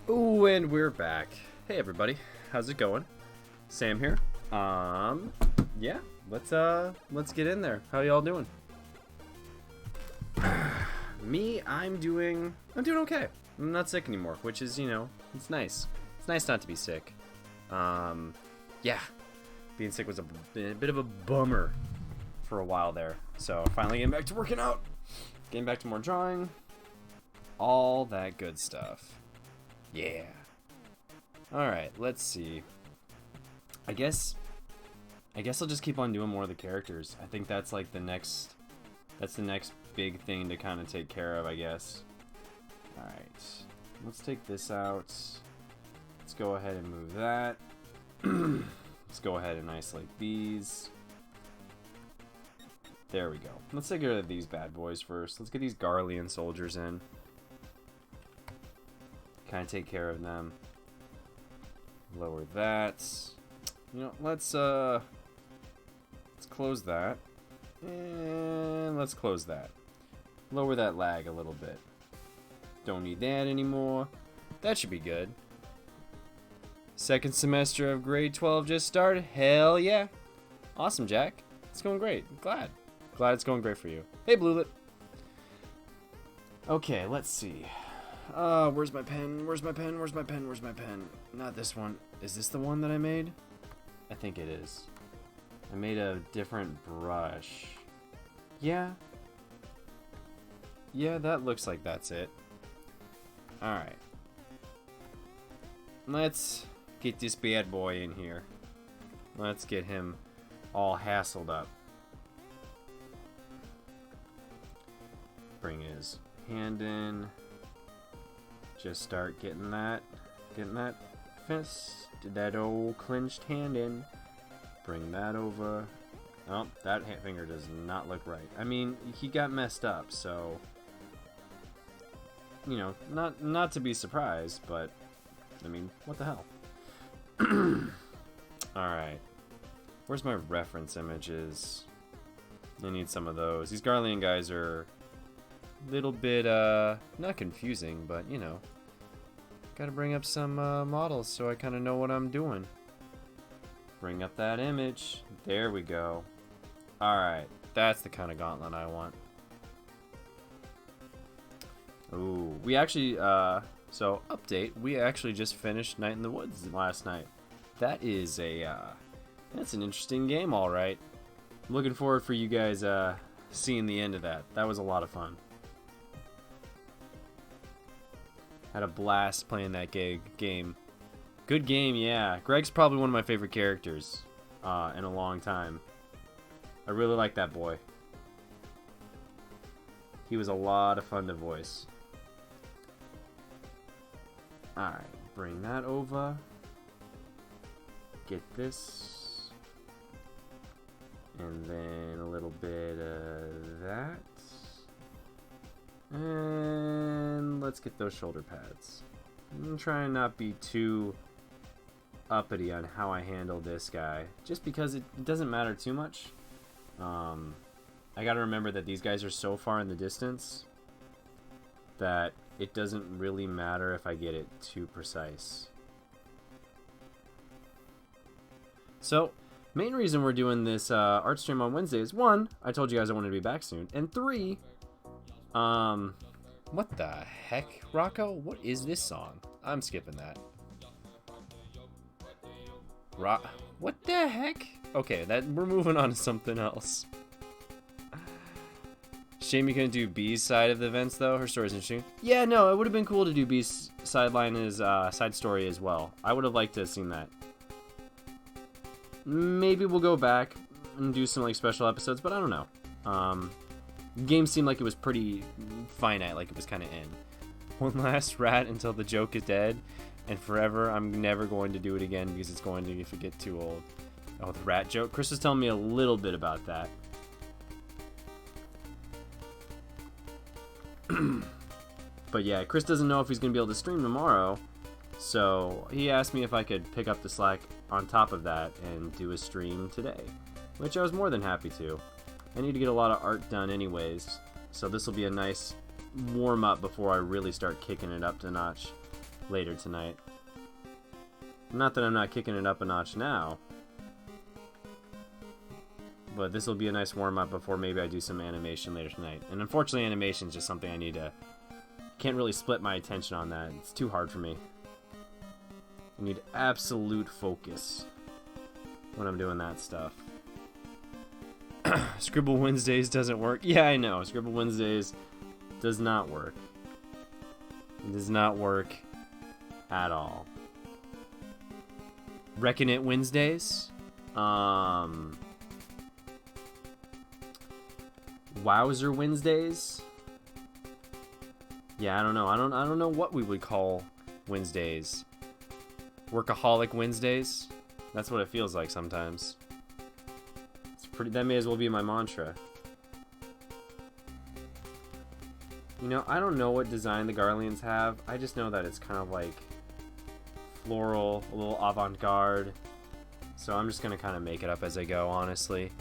Ooh, and we're back. Hey everybody, how's it going? Sam here. Yeah, let's get in there. How y'all doing? Me, I'm doing okay. I'm not sick anymore, which is, it's nice. It's nice not to be sick. Yeah, being sick was a bit of a bummer for a while there. So finally getting back to working out, getting back to more drawing, all that good stuff. Yeah. Alright, let's see. I guess I'll just keep on doing more of the characters. I think that's like the next big thing to kind of take care of, I guess. Alright. Let's take this out. Let's go ahead and move that. Let's go ahead and isolate these. There we go. Let's take care of these bad boys first. Let's get these Garlean soldiers in. Kind of take care of them. Lower that. Let's close that. And let's close that. Lower that lag a little bit. Don't need that anymore. That should be good. Second semester of grade 12 just started. Hell yeah. Awesome, Jack. It's going great. Glad it's going great for you. Hey, Bluelit. Okay, let's see. Where's my pen? Where's my pen? Where's my pen? Where's my pen? Not this one. Is this the one that I made? I think it is. I made a different brush. Yeah. Yeah, that looks like that's it. Alright. Let's get this bad boy in here. Let's get him all hassled up. Bring his hand in. Just start getting that fist, that old clenched hand in. Bring that over. Oh, that finger does not look right. I mean, he got messed up, so not to be surprised, but I mean, what the hell? All right, where's my reference images? I need some of those. These Garlean guys are a little bit not confusing, but gotta bring up some models so I kind of know what I'm doing. Bring up that image. There we go. Alright, that's the kind of gauntlet I want. Ooh, we actually, so update, we actually just finished Night in the Woods last night. That is that's an interesting game, alright. I'm looking forward for you guys seeing the end of that. That was a lot of fun. Had a blast playing that game. Good game, yeah. Greg's probably one of my favorite characters in a long time. I really like that boy. He was a lot of fun to voice. Alright, bring that over. Get this. And then a little bit of that. And let's get those shoulder pads. I'm trying not be too uppity on how I handle this guy, just because it doesn't matter too much. I gotta remember that these guys are so far in the distance that it doesn't really matter if I get it too precise. So, main reason we're doing this art stream on Wednesday is 1, I told you guys I wanted to be back soon, and 3, what the heck, Rocco? What is this song? I'm skipping that. What the heck? Okay, we're moving on to something else. Shame you couldn't do B's side of the events, though. Her story's interesting. Yeah, no, it would have been cool to do B's sideline as side story as well. I would have liked to have seen that. Maybe we'll go back and do some special episodes, but I don't know. The game seemed like it was pretty finite, like it was kind of in. One last rat until the joke is dead, and forever I'm never going to do it again because it's going to get too old. Oh, the rat joke? Chris was telling me a little bit about that. But yeah, Chris doesn't know if he's going to be able to stream tomorrow, so he asked me if I could pick up the slack on top of that and do a stream today, which I was more than happy to. I need to get a lot of art done anyways, so this will be a nice warm-up before I really start kicking it up to notch. later tonight. Not that I'm not kicking it up a notch now, but this will be a nice warm-up before maybe I do some animation later tonight. And unfortunately, animation is just something I need to... Can't really split my attention on that. It's too hard for me. I need absolute focus when I'm doing that stuff. Scribble Wednesdays doesn't work. Yeah, I know. Scribble Wednesdays does not work. It does not work at all. Reckon It Wednesdays. Wowzer Wednesdays. Yeah, I don't know. I don't know what we would call Wednesdays. Workaholic Wednesdays. That's what it feels like sometimes. It's pretty. That may as well be my mantra. You know, I don't know what design the Garleans have. I just know that it's kind of like floral, a little avant-garde. So I'm just gonna kind of make it up as I go, honestly.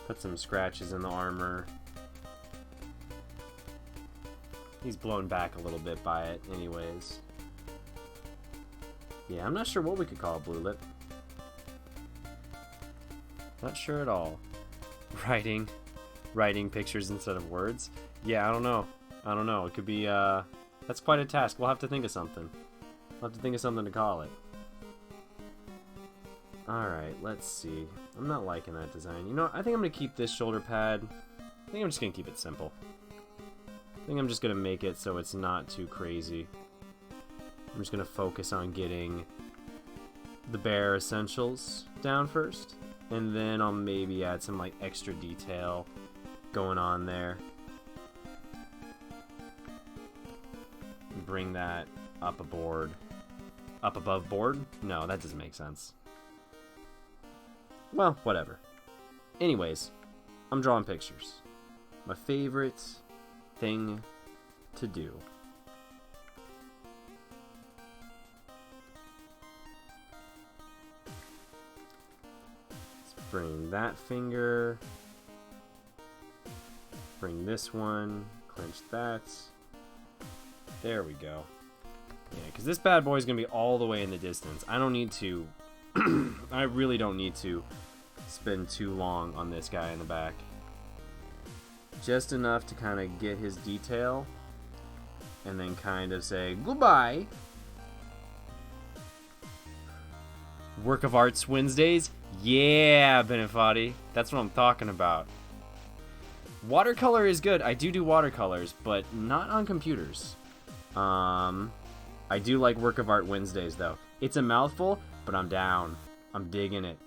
Put some scratches in the armor. He's blown back a little bit by it anyways. Yeah, I'm not sure what we could call a blue lip. Not sure at all. Writing pictures instead of words. Yeah, I don't know. It could be, that's quite a task. We'll have to think of something. We'll have to think of something to call it. Alright, let's see. I'm not liking that design. You know what? I think I'm going to keep this shoulder pad. I think I'm just going to keep it simple. I think I'm just going to make it so it's not too crazy. I'm just going to focus on getting the bare essentials down first. And then I'll maybe add some like extra detail going on there. Bring that up aboard. Up above board? No, that doesn't make sense. Well, whatever. Anyways, I'm drawing pictures. My favorite thing to do. Let's bring that finger. Bring this one. Clench that. There we go. Yeah, because this bad boy is going to be all the way in the distance. I don't need to... I really don't need to spend too long on this guy in the back. Just enough to kind of get his detail and then kind of say goodbye. Work of Arts Wednesdays? Yeah, Benefati. That's what I'm talking about. Watercolor is good. I do watercolors, but not on computers. I do like Work of Art Wednesdays, though. It's a mouthful, but I'm down. I'm digging it.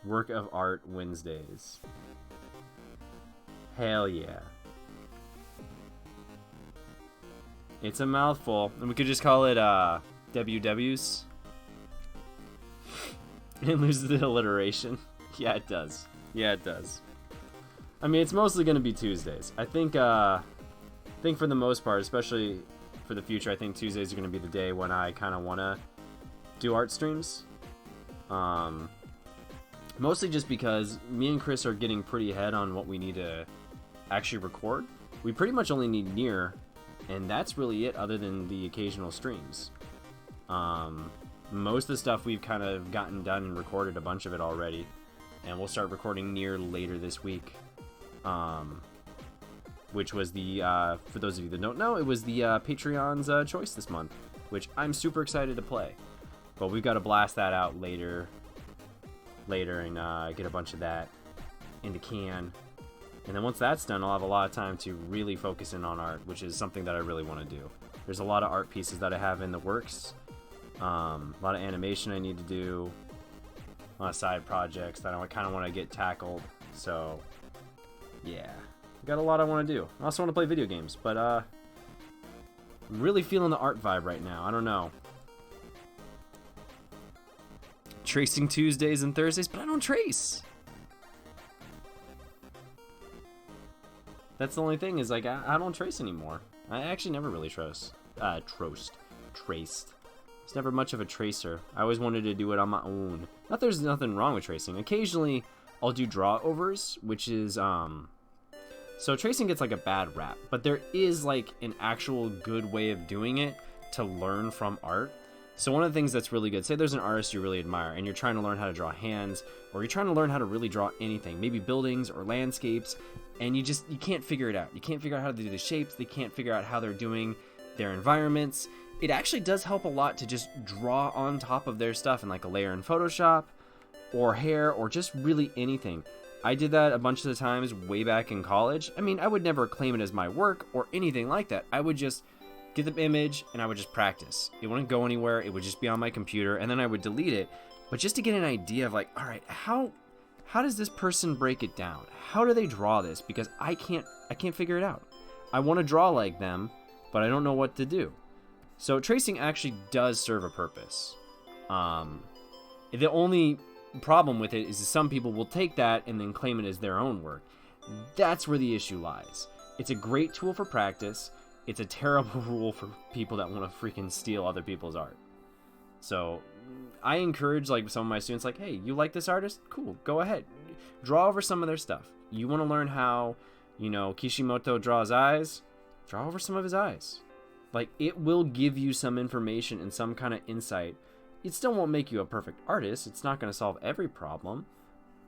Work of Art Wednesdays. Hell yeah. It's a mouthful. And we could just call it WWs. It loses the alliteration. Yeah, it does. Yeah, it does. I mean, it's mostly going to be Tuesdays. I think for the most part, especially for the future, I think Tuesdays are going to be the day when I kind of want to do art streams. Mostly just because me and Chris are getting pretty ahead on what we need to actually record. We pretty much only need Nier, and that's really it other than the occasional streams. Most of the stuff we've kind of gotten done and recorded a bunch of it already, and we'll start recording Nier later this week. Which was the, for those of you that don't know, it was the Patreon's choice this month, which I'm super excited to play. But we've got to blast that out later and get a bunch of that in the can. And then once that's done, I'll have a lot of time to really focus in on art, which is something that I really want to do. There's a lot of art pieces that I have in the works, a lot of animation I need to do, a lot of side projects that I kind of want to get tackled. So, yeah. Got a lot I want to do. I also want to play video games, but I'm really feeling the art vibe right now. I don't know. Tracing Tuesdays and Thursdays, but I don't trace. That's the only thing is like I don't trace anymore. I actually never really traced. It's never much of a tracer. I always wanted to do it on my own. Not there's nothing wrong with tracing. Occasionally I'll do draw overs, which is So tracing gets like a bad rap, but there is like an actual good way of doing it to learn from art. So one of the things that's really good, say there's an artist you really admire and you're trying to learn how to draw hands, or you're trying to learn how to really draw anything, maybe buildings or landscapes, and you can't figure it out. You can't figure out how to do the shapes. They can't figure out how they're doing their environments. It actually does help a lot to just draw on top of their stuff in like a layer in Photoshop or hair or just really anything. I did that a bunch of the times way back in college. I mean, I would never claim it as my work or anything like that. I would just get the image and I would just practice. It wouldn't go anywhere. It would just be on my computer and then I would delete it. But just to get an idea of like, all right, how does this person break it down? How do they draw this? Because I can't figure it out. I want to draw like them, but I don't know what to do. So tracing actually does serve a purpose. The only problem with it is that some people will take that and then claim it as their own work. That's where the issue lies. It's a great tool for practice. It's a terrible rule for people that want to freaking steal other people's art. So I encourage like some of my students, like, hey, you like this artist? Cool, go ahead. Draw over some of their stuff. You want to learn how, Kishimoto draws eyes? Draw over some of his eyes. Like, it will give you some information and some kind of insight. It still won't make you a perfect artist. It's not going to solve every problem,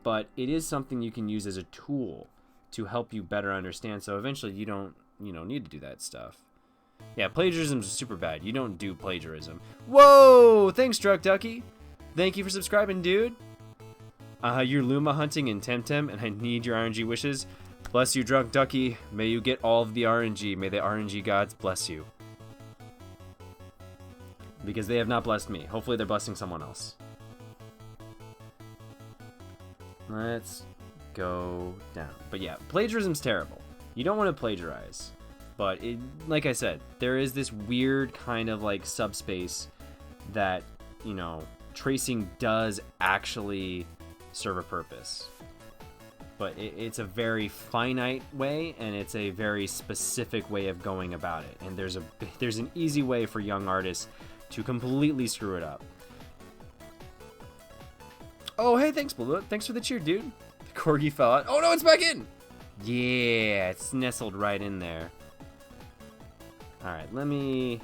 but it is something you can use as a tool to help you better understand. So eventually you don't, need to do that stuff. Yeah, plagiarism is super bad. You don't do plagiarism. Whoa! Thanks, Drunk Ducky. Thank you for subscribing, dude. You're Luma hunting in Temtem, and I need your RNG wishes. Bless you, Drunk Ducky. May you get all of the RNG. May the RNG gods bless you. Because they have not blessed me. Hopefully they're blessing someone else. Let's go down. But yeah, plagiarism's terrible. You don't want to plagiarize. But like I said, there is this weird kind of like subspace that, tracing does actually serve a purpose. But it's a very finite way, and it's a very specific way of going about it. And there's an easy way for young artists to completely screw it up. Oh, hey, thanks, Blue. Thanks for the cheer, dude. The corgi fell out. Oh, no, it's back in. Yeah, it's nestled right in there. All right, let me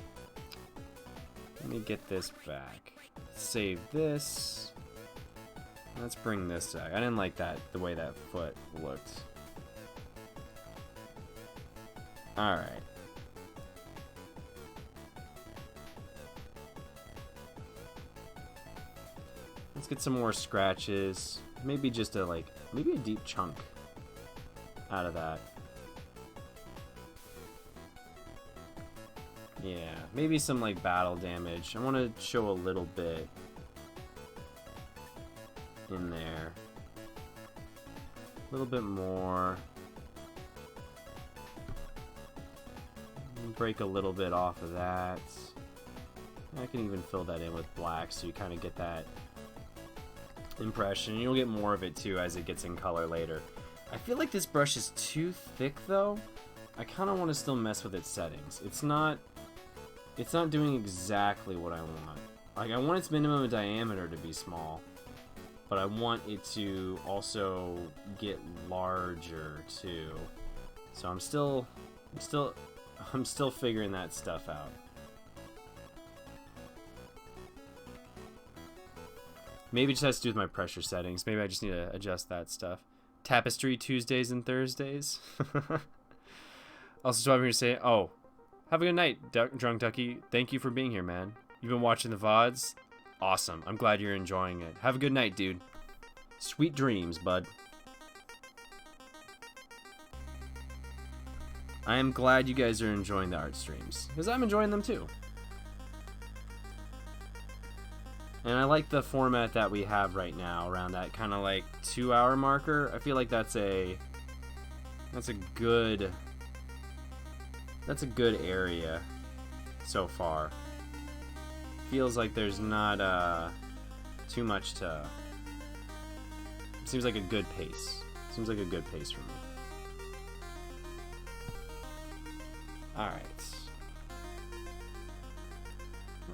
get this back. Save this. Let's bring this back. I didn't like the way that foot looked. All right. Let's get some more scratches. Maybe just maybe a deep chunk out of that. Yeah, maybe some like battle damage. I want to show a little bit in there. A little bit more. Break a little bit off of that. I can even fill that in with black so you kind of get that impression. You'll get more of it too as it gets in color later. I feel like this brush is too thick though. I kind of want to still mess with its settings. It's not doing exactly what I want. Like, I want its minimum diameter to be small, but I want it to also get larger too. So I'm still figuring that stuff out. Maybe it just has to do with my pressure settings. Maybe I just need to adjust that stuff. Tapestry Tuesdays and Thursdays. Also, so I'm here to say, oh, have a good night, Drunk Ducky. Thank you for being here, man. You've been watching the VODs? Awesome. I'm glad you're enjoying it. Have a good night, dude. Sweet dreams, bud. I am glad you guys are enjoying the art streams, because I'm enjoying them too. And I like the format that we have right now, around that kind of like 2-hour marker. I feel like that's a good area so far. Feels like there's not too much to. Seems like a good pace. Seems like a good pace for me. All right.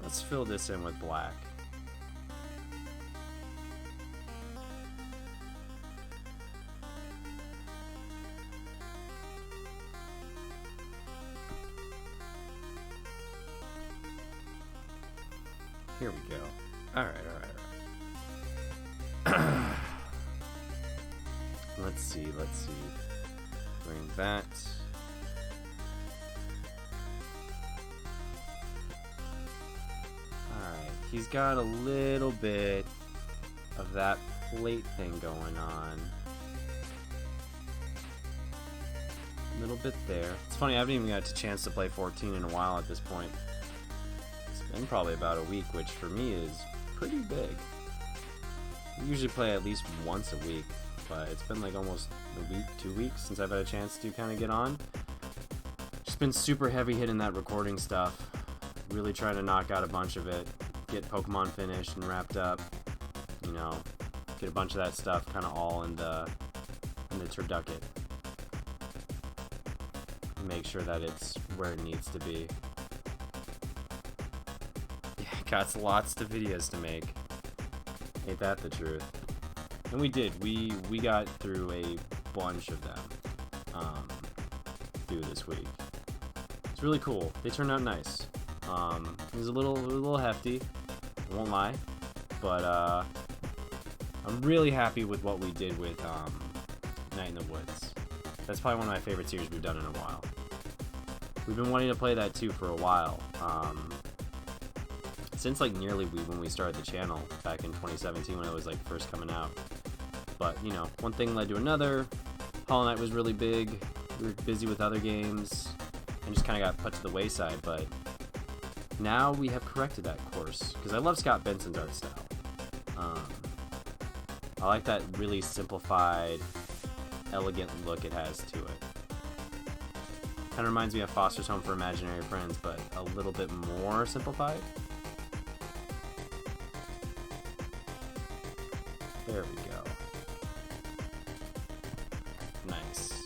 Let's fill this in with black. Here we go. Alright. Let's see. Bring that. Alright, he's got a little bit of that plate thing going on. A little bit there. It's funny, I haven't even got a chance to play 14 in a while at this point. It's been probably about a week, which for me is pretty big. I usually play at least once a week, but it's been like almost a week, 2 weeks since I've had a chance to kind of get on. Just been super heavy hitting that recording stuff. Really trying to knock out a bunch of it. Get Pokemon finished and wrapped up. You know, get a bunch of that stuff kind of all in the turducket. Make sure that it's where it needs to be. Yeah, got lots of videos to make. Ain't that the truth? And we did. We got through a bunch of them through this week. It's really cool. They turned out nice. It was a little hefty, I won't lie, but I'm really happy with what we did with Night in the Woods. That's probably one of my favorite series we've done in a while. We've been wanting to play that too for a while. Since like nearly when we started the channel back in 2017 when it was like first coming out. But you know, one thing led to another. Hollow Knight was really big. We were busy with other games and just kind of got put to the wayside. But now we have corrected that course because I love Scott Benson's art style. I like that really simplified, elegant look it has to it. Kind of reminds me of Foster's Home for Imaginary Friends, but a little bit more simplified. There we go. Nice.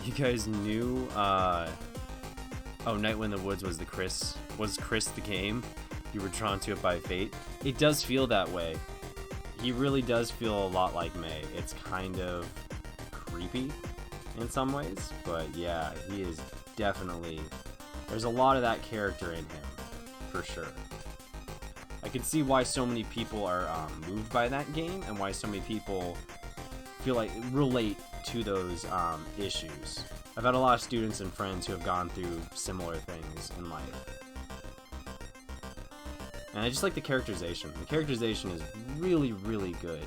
You guys knew, oh, Night in the Woods was Chris the game? You were drawn to it by fate? It does feel that way. He really does feel a lot like May. It's kind of creepy in some ways, but yeah, he is definitely, there's a lot of that character in him, for sure. I can see why so many people are moved by that game and why so many people feel like relate to those issues. I've had a lot of students and friends who have gone through similar things in life. And I just like the characterization. The characterization is really, really good.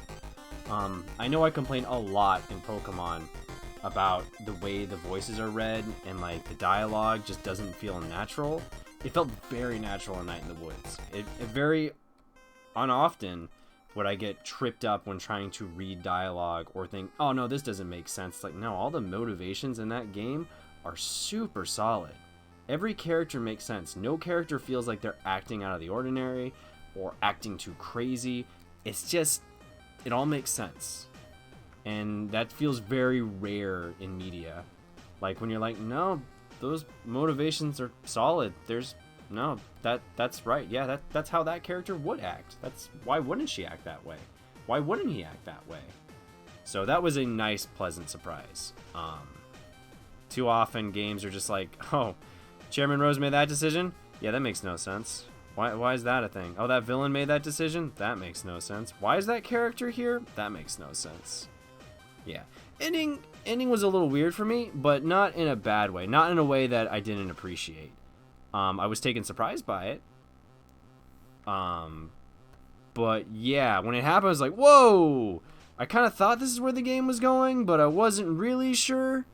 I know I complain a lot in Pokemon about the way the voices are read and like the dialogue just doesn't feel natural. It felt very natural in Night in the Woods. It very unoften would I get tripped up when trying to read dialogue or think, oh no, this doesn't make sense. Like, no, all the motivations in that game are super solid. Every character makes sense. No character feels like they're acting out of the ordinary or acting too crazy. It's just, it all makes sense. And that feels very rare in media. Like when you're like, no, those motivations are solid. There's no, that's right. Yeah, that's how that character would act. That's why wouldn't she act that way? Why wouldn't he act that way? So that was a nice, pleasant surprise. Too often games are just like, oh, Chairman Rose made that decision? Yeah, that makes no sense. Why is that a thing? Oh, that villain made that decision? That makes no sense. Why is that character here? That makes no sense. Yeah. Ending was a little weird for me, but not in a bad way. Not in a way that I didn't appreciate. I was taken surprised by it. But yeah, when it happened, I was like, whoa! I kind of thought this is where the game was going, but I wasn't really sure.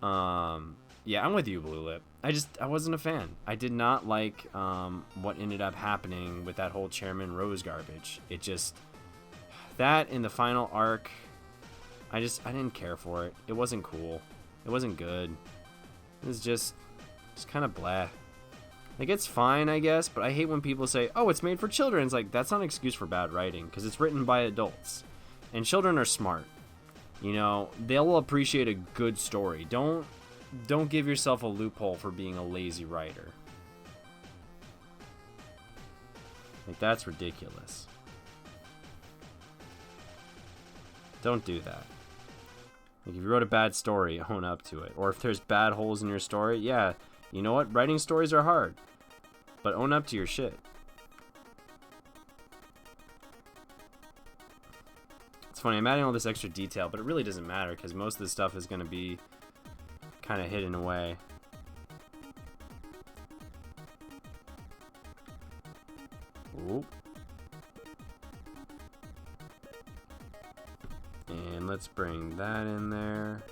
Yeah, I'm with you, Blue Lip. I wasn't a fan. I did not like what ended up happening with that whole Chairman Rose garbage. It just, that in the final arc, I didn't care for it. It wasn't cool. It wasn't good. It was just kind of blah. Like, it's fine, I guess, but I hate when people say, oh, it's made for children. It's like, that's not an excuse for bad writing, because it's written by adults. And children are smart. You know, they'll appreciate a good story. Don't give yourself a loophole for being a lazy writer. Like, that's ridiculous. Don't do that. Like, if you wrote a bad story, own up to it. Or if there's bad holes in your story, yeah, You know what? Writing stories are hard. But own up to your shit. It's funny, I'm adding all this extra detail, but it really doesn't matter because most of this stuff is going to be kind of hidden away. Ooh. And let's bring that in there.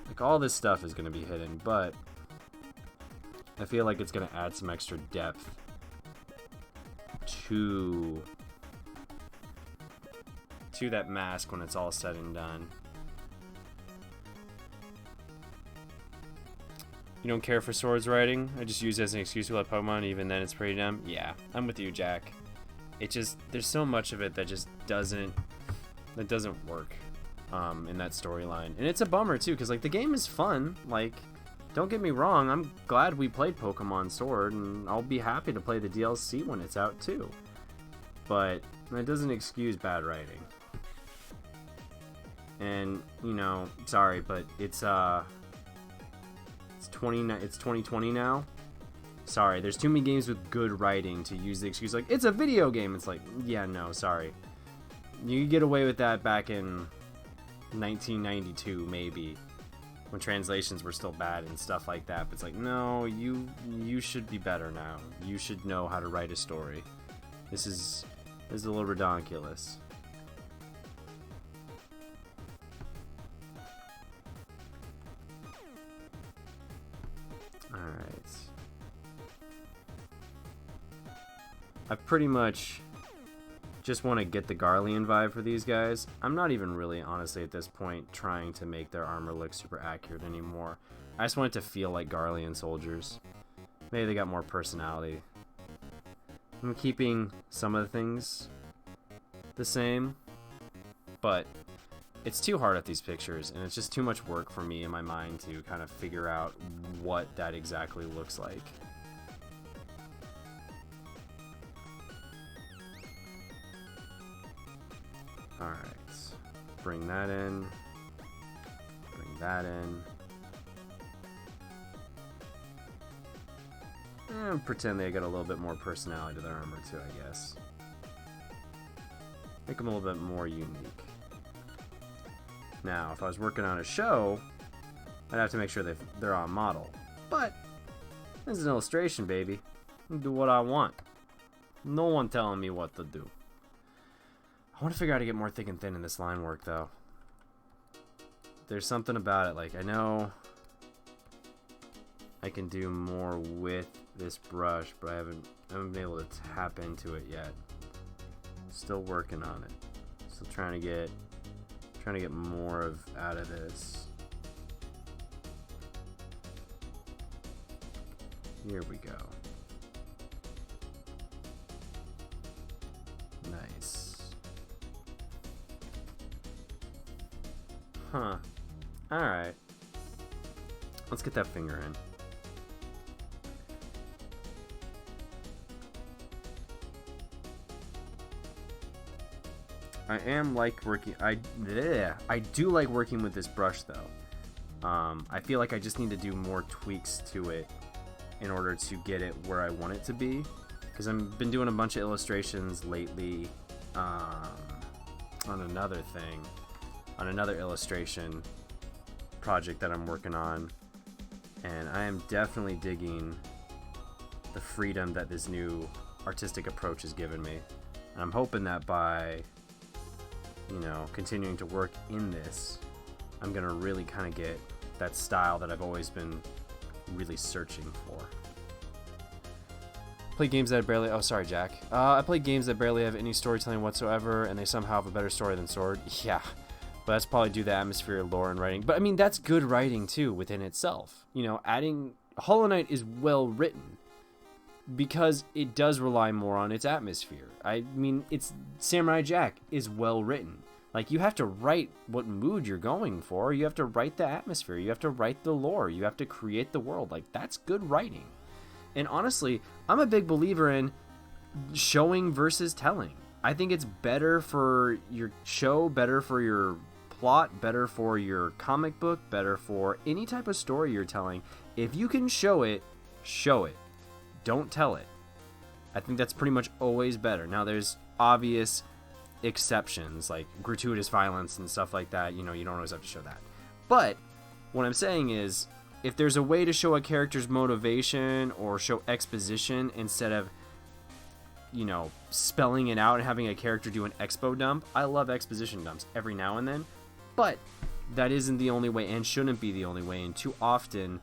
Like, all this stuff is going to be hidden, but I feel like it's going to add some extra depth to that mask when it's all said and done. You don't care for swords writing? I just use it as an excuse to let Pokemon, even then it's pretty dumb. Yeah, I'm with you, Jack. It just, there's so much of it that just doesn't work in that storyline. And it's a bummer too, because like the game is fun. Like, don't get me wrong, I'm glad we played Pokemon Sword, and I'll be happy to play the DLC when it's out too. But that doesn't excuse bad writing. And, you know, sorry, but it's 2020 now. Sorry, there's too many games with good writing to use the excuse like, it's a video game. It's like, yeah, no, sorry. You could get away with that back in 1992, maybe, when translations were still bad and stuff like that. But it's like, no, you should be better now. You should know how to write a story. This is a little ridiculous. Alright. I pretty much just want to get the Garlean vibe for these guys. I'm not even really, honestly, at this point, trying to make their armor look super accurate anymore. I just want it to feel like Garlean soldiers. Maybe they got more personality. I'm keeping some of the things the same, but it's too hard at these pictures, and it's just too much work for me in my mind to kind of figure out what that exactly looks like. Alright, bring that in, bring that in, and pretend they got a little bit more personality to their armor too, I guess. Make them a little bit more unique. Now, if I was working on a show, I'd have to make sure they're on model. But, this is an illustration, baby. I do what I want. No one telling me what to do. I want to figure out how to get more thick and thin in this line work, though. There's something about it, like, I know I can do more with this brush, but I haven't been able to tap into it yet. Still working on it. Still trying to get more out of this. Here we go. Nice. Huh. Alright. Let's get that finger in. I do like working with this brush though. I feel like I just need to do more tweaks to it in order to get it where I want it to be, because I've been doing a bunch of illustrations lately on another illustration project that I'm working on, and I am definitely digging the freedom that this new artistic approach has given me. And I'm hoping that by, you know, continuing to work in this, I'm gonna really kind of get that style that I've always been really searching for. Play games that barely... Oh, sorry, Jack. I play games that barely have any storytelling whatsoever, and they somehow have a better story than Sword. Yeah, but that's probably due to the atmosphere, lore, and writing. But I mean, that's good writing too within itself. You know, adding Hollow Knight is well written because it does rely more on its atmosphere. I mean, it's Samurai Jack is well written. Like, you have to write what mood you're going for. You have to write the atmosphere. You have to write the lore. You have to create the world. Like, that's good writing. And honestly, I'm a big believer in showing versus telling. I think it's better for your show, better for your plot, better for your comic book, better for any type of story you're telling. If you can show it, show it. Don't tell it. I think that's pretty much always better. Now, there's obvious exceptions, like gratuitous violence and stuff like that. You know, you don't always have to show that. But what I'm saying is, if there's a way to show a character's motivation or show exposition instead of, you know, spelling it out and having a character do an expo dump. I love exposition dumps every now and then, but that isn't the only way and shouldn't be the only way. And too often,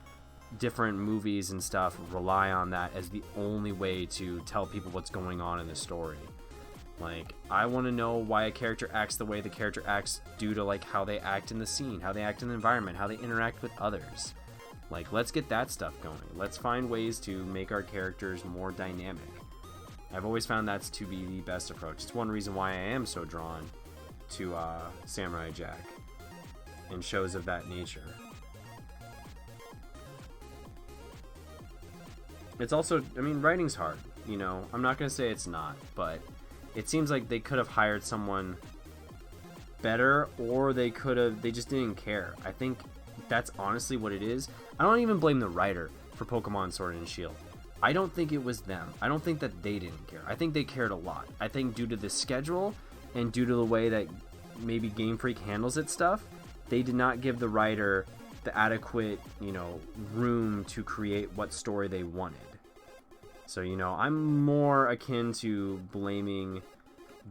different movies and stuff rely on that as the only way to tell people what's going on in the story. Like, I want to know why a character acts the way the character acts due to, like, how they act in the scene, how they act in the environment, how they interact with others. Like, let's get that stuff going. Let's find ways to make our characters more dynamic. I've always found that's to be the best approach. It's one reason why I am so drawn to Samurai Jack and shows of that nature. It's also, I mean, writing's hard, you know. I'm not going to say it's not, but it seems like they could have hired someone better, or they just didn't care. I think that's honestly what it is. I don't even blame the writer for Pokemon Sword and Shield. I don't think it was them. I don't think that they didn't care. I think they cared a lot. I think due to the schedule and due to the way that maybe Game Freak handles its stuff, they did not give the writer the adequate, you know, room to create what story they wanted. So, you know, I'm more akin to blaming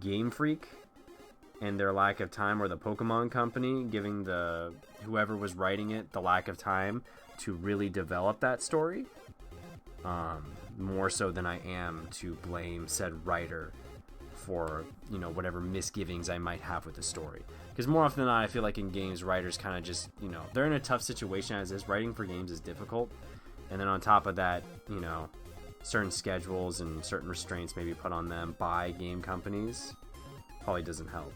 Game Freak and their lack of time, or the Pokemon Company giving the whoever was writing it the lack of time to really develop that story, more so than I am to blame said writer for, you know, whatever misgivings I might have with the story. Because more often than not, I feel like in games, writers kind of just, you know, they're in a tough situation as is. Writing for games is difficult, and then on top of that, you know, certain schedules and certain restraints maybe put on them by game companies probably doesn't help.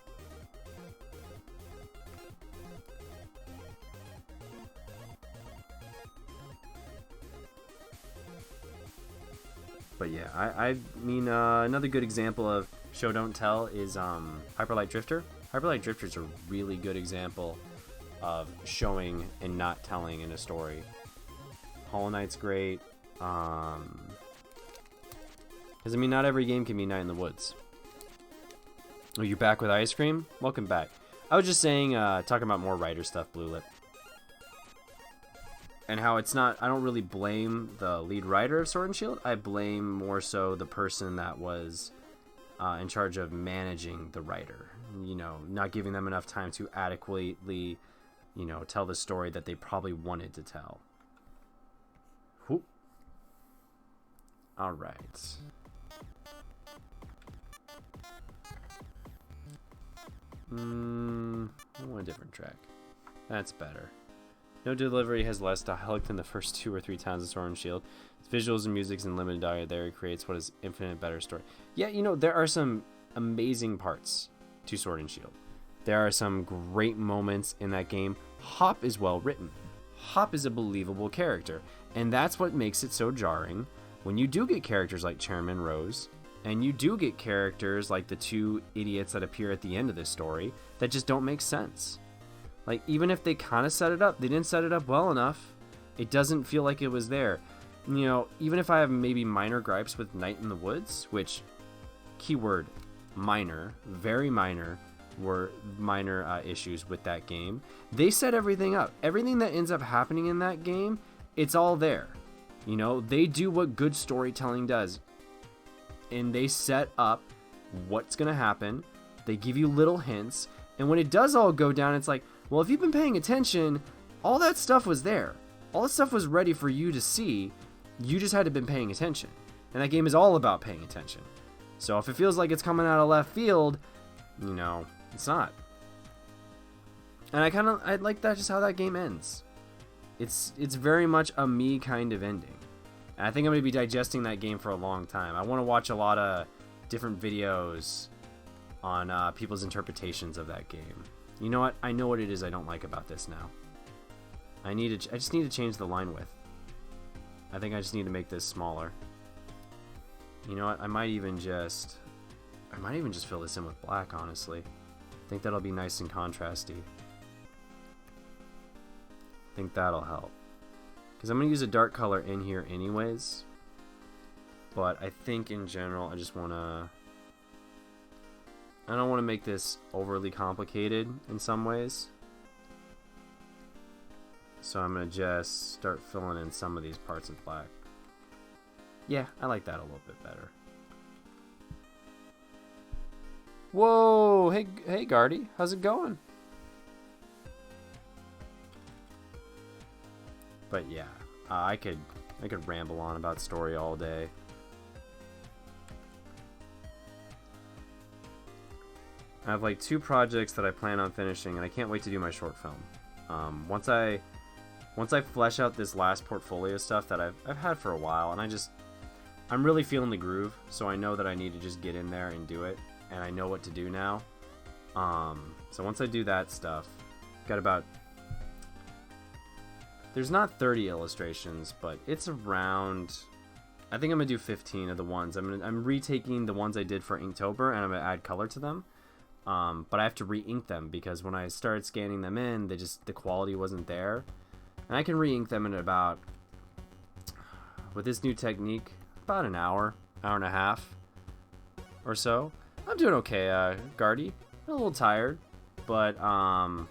But yeah, I mean, another good example of show don't tell is Hyperlight Drifter. Hyperlight Drifter is a really good example of showing and not telling in a story. Hollow Knight's great. Because, I mean, not every game can be Night in the Woods. Oh, you're back with ice cream? Welcome back. I was just saying, talking about more writer stuff, Blue Lip. And how it's not, I don't really blame the lead writer of Sword and Shield. I blame more so the person that was in charge of managing the writer. You know, not giving them enough time to adequately, you know, tell the story that they probably wanted to tell. Whoop. All right. I want a different track. That's better. No delivery has less dialogue than the first 2 or 3 times of Sword and Shield. Its visuals and music and limited dialogue there creates what is infinite better story. Yeah, you know, there are some amazing parts to Sword and Shield. There are some great moments in that game. Hop is well written. Hop is a believable character, and that's what makes it so jarring when you do get characters like Chairman Rose, and you do get characters like the 2 idiots that appear at the end of this story that just don't make sense. Like, even if they kind of set it up, they didn't set it up well enough. It doesn't feel like it was there. You know, even if I have maybe minor gripes with Night in the Woods, which, keyword, minor, very minor, were minor issues with that game. They set everything up. Everything that ends up happening in that game, it's all there. You know, they do what good storytelling does. And they set up what's going to happen. They give you little hints. And when it does all go down, it's like, well, if you've been paying attention, all that stuff was there. All that stuff was ready for you to see. You just had to have been paying attention. And that game is all about paying attention. So if it feels like it's coming out of left field, you know, it's not. And I like that, just how that game ends. It's very much a me kind of ending. And I think I'm going to be digesting that game for a long time. I want to watch a lot of different videos on people's interpretations of that game. You know what? I know what it is I don't like about this now. I just need to change the line width. I think I just need to make this smaller. You know what? I might even just fill this in with black, honestly. I think that'll be nice and contrasty. I think that'll help. Because I'm going to use a dark color in here anyways. But I think in general, I just want to... I don't want to make this overly complicated in some ways. So I'm going to just start filling in some of these parts of black. Yeah, I like that a little bit better. Whoa! Hey, Guardy. How's it going? But yeah, I could ramble on about story all day. I have like 2 projects that I plan on finishing, and I can't wait to do my short film. Once I flesh out this last portfolio stuff that I've had for a while, and I'm really feeling the groove, so I know that I need to just get in there and do it, and I know what to do now. So once I do that stuff, got about... There's not 30 illustrations, but it's around... I think I'm gonna do 15 of the ones. I'm retaking the ones I did for Inktober, and I'm gonna add color to them. But I have to re-ink them because when I started scanning them in, the quality wasn't there. And I can re-ink them in about, with this new technique, about an hour and a half or so. I'm doing okay, Guardy. I'm a little tired, but I'm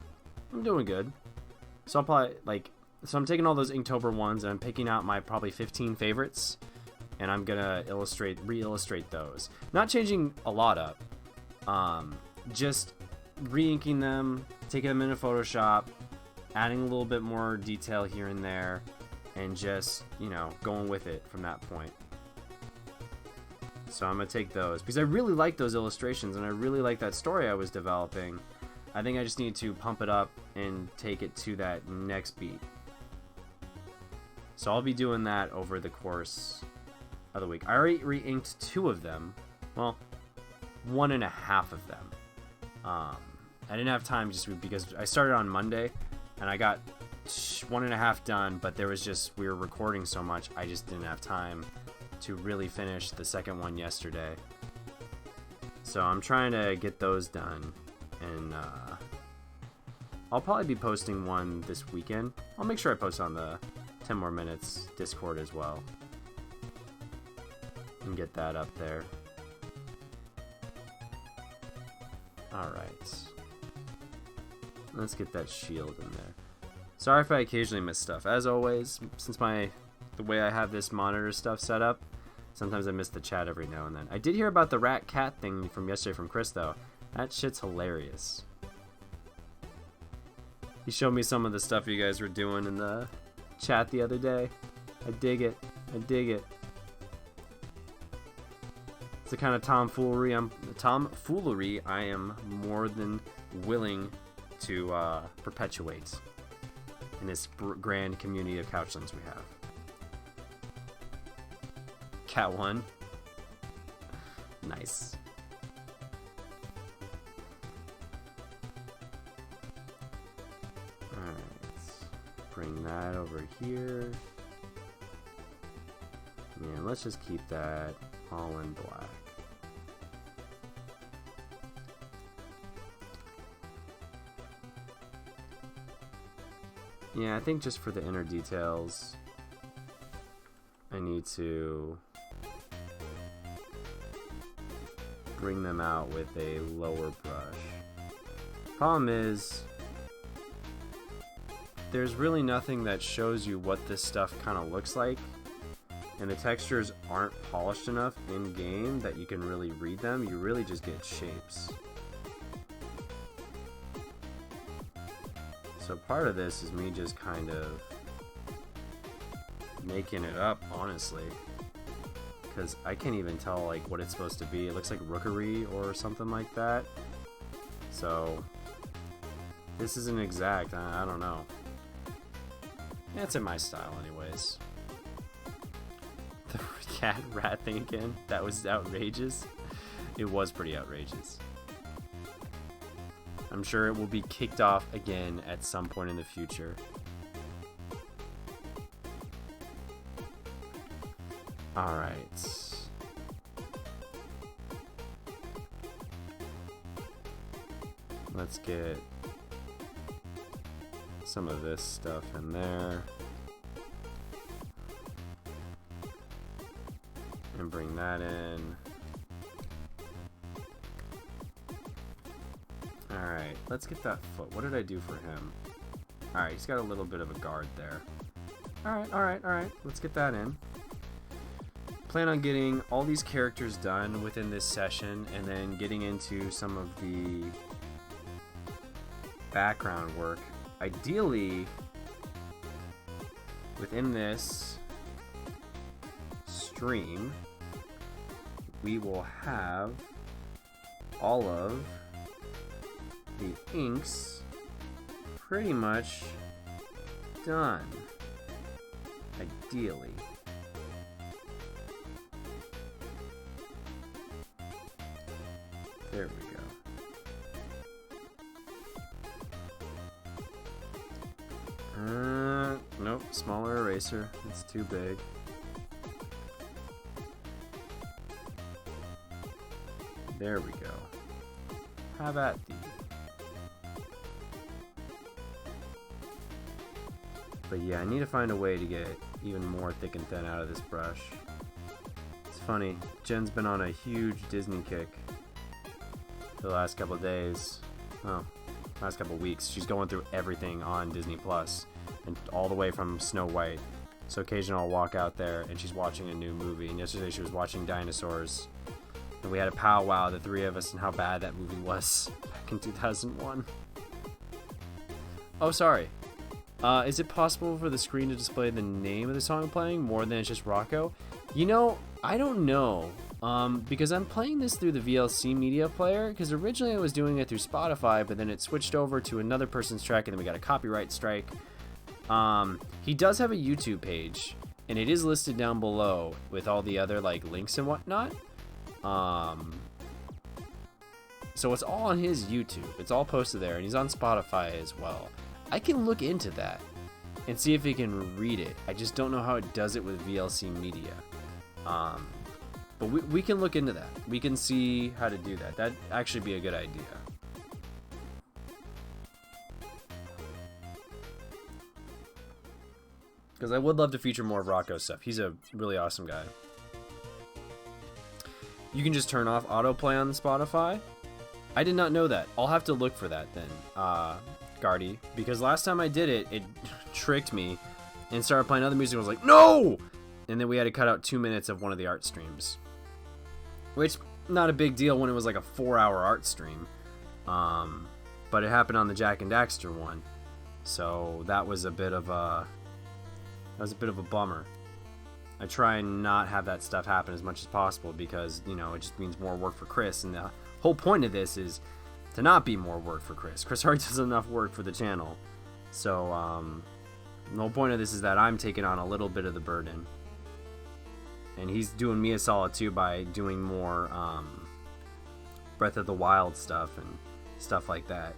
doing good. So I'll probably so I'm taking all those Inktober ones and I'm picking out my probably 15 favorites, and I'm gonna re-illustrate those. Not changing a lot up. Just re-inking them, taking them into Photoshop, adding a little bit more detail here and there, and just, going with it from that point. So I'm going to take those, because I really like those illustrations, and I really like that story I was developing. I think I just need to pump it up and take it to that next beat. So I'll be doing that over the course of the week. I already re-inked 2 of them. Well, 1.5 of them. I didn't have time just because I started on Monday and I got 1.5 done, but there was we were recording so much, I just didn't have time to really finish the second one yesterday. So I'm trying to get those done, and I'll probably be posting one this weekend. I'll make sure I post on the 10 More Minutes Discord as well and get that up there. Alright. Let's get that shield in there. Sorry if I occasionally miss stuff. As always, since the way I have this monitor stuff set up, sometimes I miss the chat every now and then. I did hear about the rat-cat thing from yesterday from Chris, though. That shit's hilarious. He showed me some of the stuff you guys were doing in the chat the other day. I dig it. I dig it. It's the kind of tomfoolery I am more than willing to perpetuate in this grand community of couchlings we have. Cat 1. Nice. Alright. Bring that over here. Yeah, let's just keep that all in black. Yeah, I think just for the inner details, I need to bring them out with a lower brush. Problem is, there's really nothing that shows you what this stuff kind of looks like, and the textures aren't polished enough in game that you can really read them. You really just get shapes. So part of this is me just kind of making it up, honestly, because I can't even tell like what it's supposed to be. It looks like rookery or something like that. So this isn't exact. I don't know. It's in my style anyways. The cat rat thing again, that was outrageous. It was pretty outrageous. I'm sure it will be kicked off again at some point in the future. Alright. Let's get some of this stuff in there. And bring that in. Alright, let's get that foot. What did I do for him? Alright, he's got a little bit of a guard there. Alright. Let's get that in. Plan on getting all these characters done within this session and then getting into some of the background work. Ideally, within this stream, we will have all of the inks pretty much done. Ideally. There we go. Nope, smaller eraser. It's too big. There we go. How about these? But yeah, I need to find a way to get even more thick and thin out of this brush. It's funny, Jen's been on a huge Disney kick for the last couple of days. Oh, last couple of weeks. She's going through everything on Disney Plus, and all the way from Snow White. So occasionally I'll walk out there and she's watching a new movie. And yesterday she was watching Dinosaurs. And we had a powwow, the three of us, and how bad that movie was back in 2001. Oh, sorry. Is it possible for the screen to display the name of the song I'm playing more than it's just Rocco? You know, I don't know. Because I'm playing this through the VLC media player, because originally I was doing it through Spotify, but then it switched over to another person's track, and then we got a copyright strike. He does have a YouTube page, and it is listed down below with all the other like links and whatnot. So it's all on his YouTube. It's all posted there, and he's on Spotify as well. I can look into that and see if he can read it. I just don't know how it does it with VLC media. But we can look into that. We can see how to do that. That'd actually be a good idea. Because I would love to feature more of Rocco's stuff. He's a really awesome guy. You can just turn off autoplay on Spotify. I did not know that. I'll have to look for that then, Gardy. Because last time I did it, it tricked me and started playing other music. I was like, no! And then we had to cut out 2 minutes of one of the art streams. Which, not a big deal when it was like a 4-hour art stream. But it happened on the Jack and Daxter one. So that was a bit of a bummer. I try and not have that stuff happen as much as possible because, you know, it just means more work for Chris. And the whole point of this is to not be more work for Chris. Chris already does enough work for the channel. So, the whole point of this is that I'm taking on a little bit of the burden. And he's doing me a solid too by doing more Breath of the Wild stuff and stuff like that.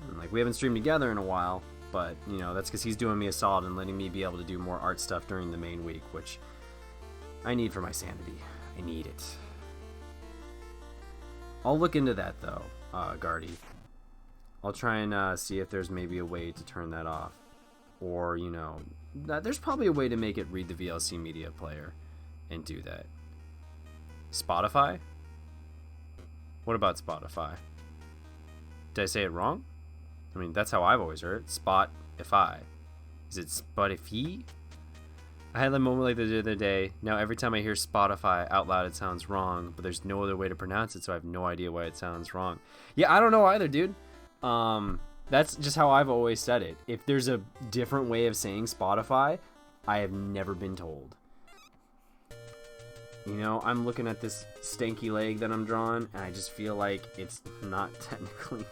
And, like, we haven't streamed together in a while. But, you know, that's because he's doing me a solid and letting me be able to do more art stuff during the main week, which I need for my sanity. I need it. I'll look into that, though, Gardy. I'll try and see if there's maybe a way to turn that off. Or, you know, there's probably a way to make it read the VLC media player and do that. Spotify? What about Spotify? Did I say it wrong? I mean, that's how I've always heard it. Spotify. Is it Spotify? I had a moment like that the other day. Now every time I hear Spotify out loud, it sounds wrong, but there's no other way to pronounce it, so I have no idea why it sounds wrong. Yeah, I don't know either, dude. That's just how I've always said it. If there's a different way of saying Spotify, I have never been told. You know, I'm looking at this stanky leg that I'm drawing, and I just feel like it's not technically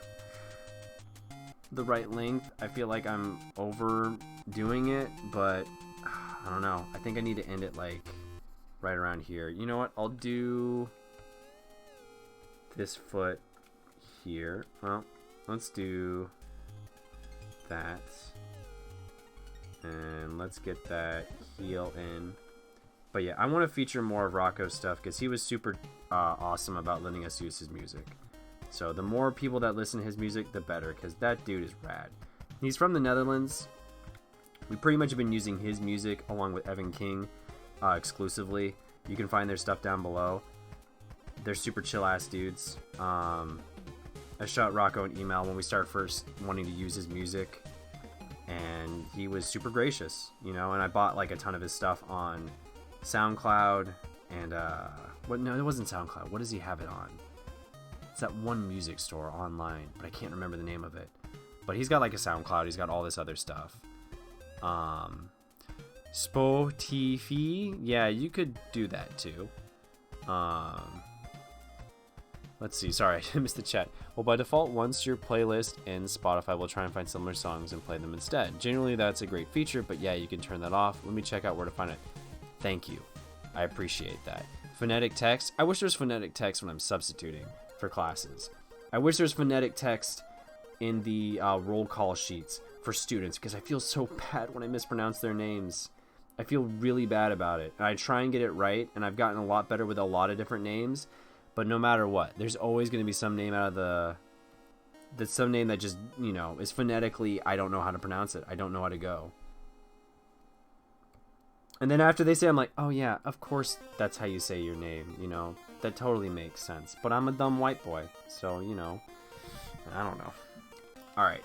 the right length. I feel like I'm overdoing it, but I don't know. I think I need to end it like right around here. You know what? I'll do this foot here. Well, let's do that. And let's get that heel in. But yeah, I want to feature more of Rocco's stuff because he was super awesome about letting us use his music. So the more people that listen to his music, the better, because that dude is rad. He's from the Netherlands. We pretty much have been using his music along with Evan King exclusively. You can find their stuff down below. They're super chill ass dudes. I shot Rocco an email when we started first wanting to use his music, and he was super gracious, you know. And I bought like a ton of his stuff on SoundCloud and no, it wasn't SoundCloud. What does he have it on? It's that one music store online, but I can't remember the name of it. But he's got like a SoundCloud. He's got all this other stuff. Spotify, yeah, you could do that too. Let's see. Sorry, I missed the chat. Well, by default, once your playlist ends, Spotify will try and find similar songs and play them instead. Generally, that's a great feature, but yeah, you can turn that off. Let me check out where to find it. Thank you. I appreciate that. Phonetic text. I wish there was phonetic text when I'm substituting for classes. I wish there was phonetic text in the roll call sheets for students, because I feel so bad when I mispronounce their names. I feel really bad about it. And I try and get it right, and I've gotten a lot better with a lot of different names. But no matter what, there's always going to be some name some name that just, you know, is phonetically, I don't know how to pronounce it. I don't know how to go. And then after they say, I'm like, oh yeah, of course that's how you say your name, you know. That totally makes sense. But I'm a dumb white boy, so, you know, I don't know. Alright,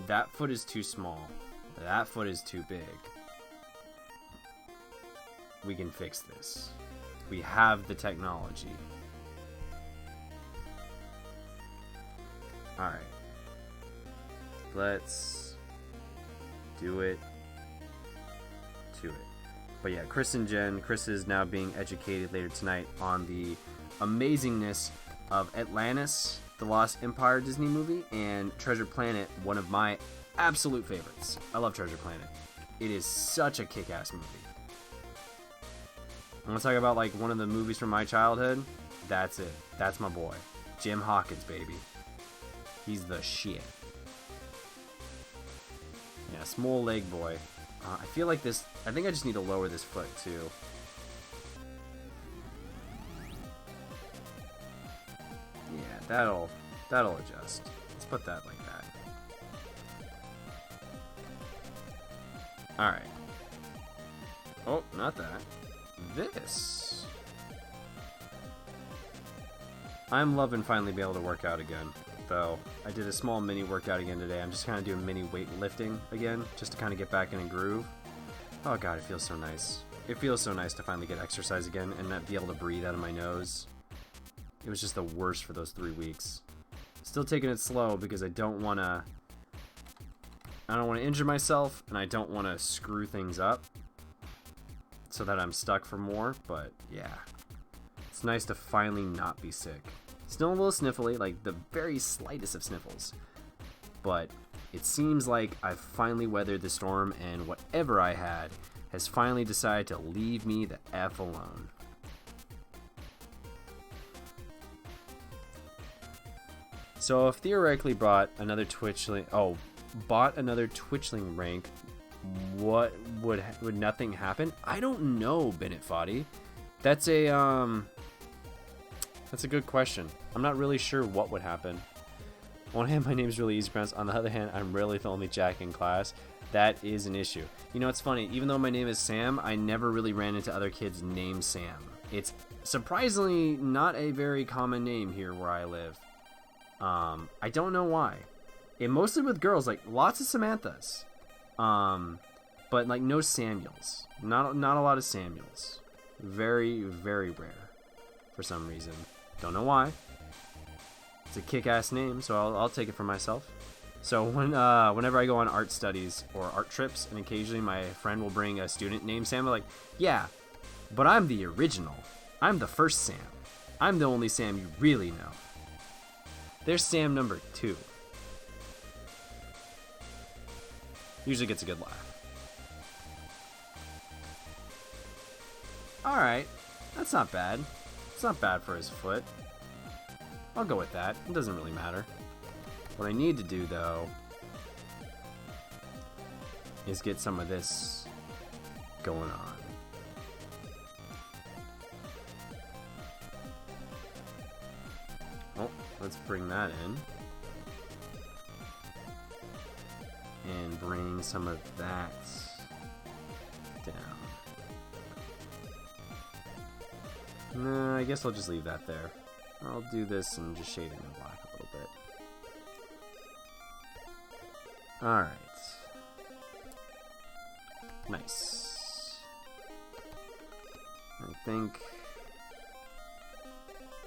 that foot is too small. That foot is too big. We can fix this. We have the technology. Alright. Let's do it to it. But yeah, Chris and Jen. Chris is now being educated later tonight on the amazingness of Atlantis, the Lost Empire Disney movie, and Treasure Planet, one of my absolute favorites. I love Treasure Planet. It is such a kick-ass movie. I want to talk about like one of the movies from my childhood. That's it. That's my boy. Jim Hawkins, baby. He's the shit. Yeah, small leg boy. I feel like this... I think I just need to lower this foot, too. Yeah, that'll adjust. Let's put that like that. Alright. Oh, not that. This. I'm loving finally being able to work out again. Though I did a small mini workout again today. I'm just kind of doing mini weightlifting again, just to kind of get back in a groove. Oh god, it feels so nice. It feels so nice to finally get exercise again and not be able to breathe out of my nose. It was just the worst for those 3 weeks. Still taking it slow because I don't want to injure myself, and I don't want to screw things up so that I'm stuck for more. But yeah, it's nice to finally not be sick. Still a little sniffly, like the very slightest of sniffles. But it seems like I've finally weathered the storm, and whatever I had has finally decided to leave me the F alone. So if theoretically bought another Twitchling rank, what would nothing happen? I don't know, Bennett Foddy. That's a good question. I'm not really sure what would happen. On one hand, my name's really easy to pronounce. On the other hand, I'm really the only Jack in class. That is an issue. You know, it's funny. Even though my name is Sam, I never really ran into other kids named Sam. It's surprisingly not a very common name here where I live. I don't know why. It mostly with girls, like lots of Samanthas. But like no Samuels. Not a lot of Samuels. Very, very rare for some reason. Don't know why. It's a kick-ass name, so I'll take it for myself. So whenever I go on art studies or art trips, and occasionally my friend will bring a student named Sam, I'm like, yeah, but I'm the original. I'm the first Sam. I'm the only Sam you really know. There's Sam number 2. Usually gets a good laugh. Alright, that's not bad. It's not bad for his foot. I'll go with that. It doesn't really matter. What I need to do, though, is get some of this going on. Oh, let's bring that in. and bring some of that down. No, I guess I'll just leave that there. I'll do this and just shade it in black a little bit. Alright. Nice. I think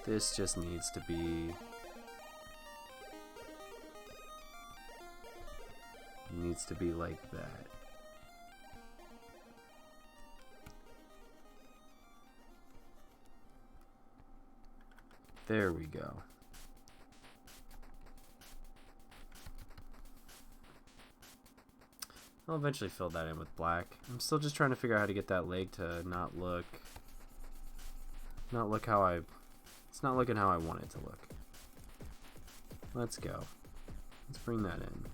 this just needs to be... like that. There we go. I'll eventually fill that in with black. I'm still just trying to figure out how to get that leg to not look how it's not looking how I want it to look. Let's go. Let's bring that in.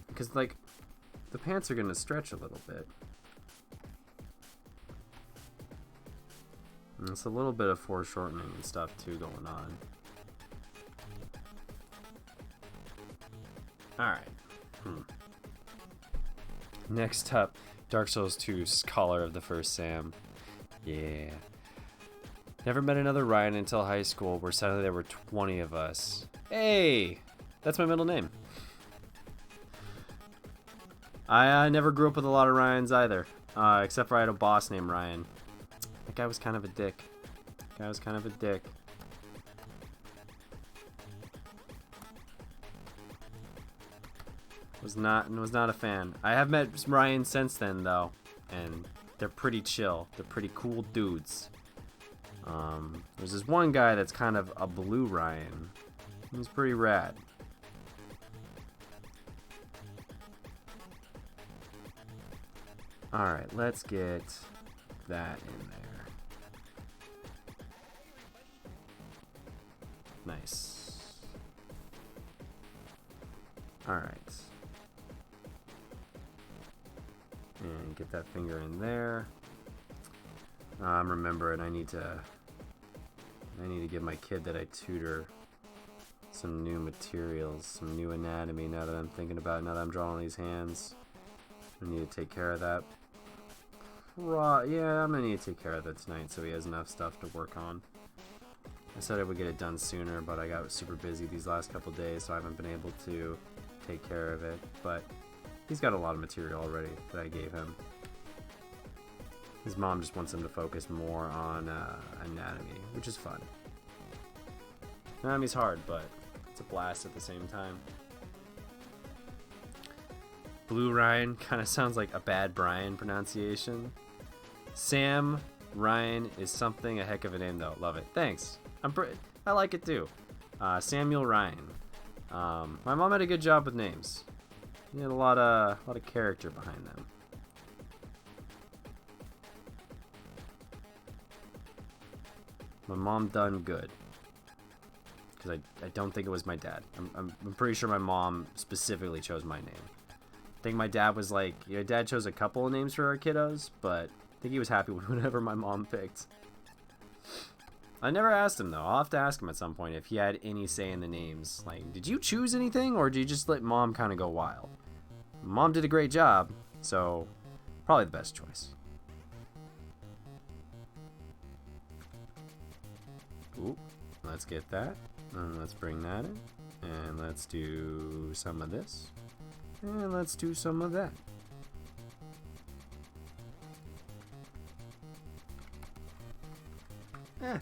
Because, like, the pants are going to stretch a little bit. And it's a little bit of foreshortening and stuff, too, going on. Alright. Next up, Dark Souls 2 Scholar of the First Sam. Yeah. Never met another Ryan until high school, where suddenly there were 20 of us. Hey! That's my middle name. I never grew up with a lot of Ryans either, except for I had a boss named Ryan. That guy was kind of a dick. Was not a fan. I have met Ryan since then though, and they're pretty chill. They're pretty cool dudes. There's this one guy that's kind of a blue Ryan. He's pretty rad. Alright, let's get that in there. Nice. Alright. And get that finger in there. I'm remembering I need to give my kid that I tutor some new materials, some new anatomy now that I'm thinking about it, now that I'm drawing these hands. I need to take care of that. Yeah, I'm gonna need to take care of that tonight so he has enough stuff to work on. I said I would get it done sooner, but I got super busy these last couple days, so I haven't been able to take care of it. But he's got a lot of material already that I gave him. His mom just wants him to focus more on anatomy, which is fun. Anatomy's hard, but it's a blast at the same time. Blue Ryan kind of sounds like a bad Brian pronunciation. Sam Ryan is something, a heck of a name though. Love it. Thanks. I like it too. Samuel Ryan. My mom had a good job with names. He had a lot of character behind them. My mom done good. Because I don't think it was my dad. I'm pretty sure my mom specifically chose my name. I think my dad was like, dad chose a couple of names for our kiddos, but I think he was happy with whatever my mom picked. I never asked him though. I'll have to ask him at some point if he had any say in the names. Like, did you choose anything, or did you just let mom kind of go wild? Mom did a great job, so probably the best choice. Ooh, let's get that. And let's bring that in. And let's do some of this. And let's do some of that.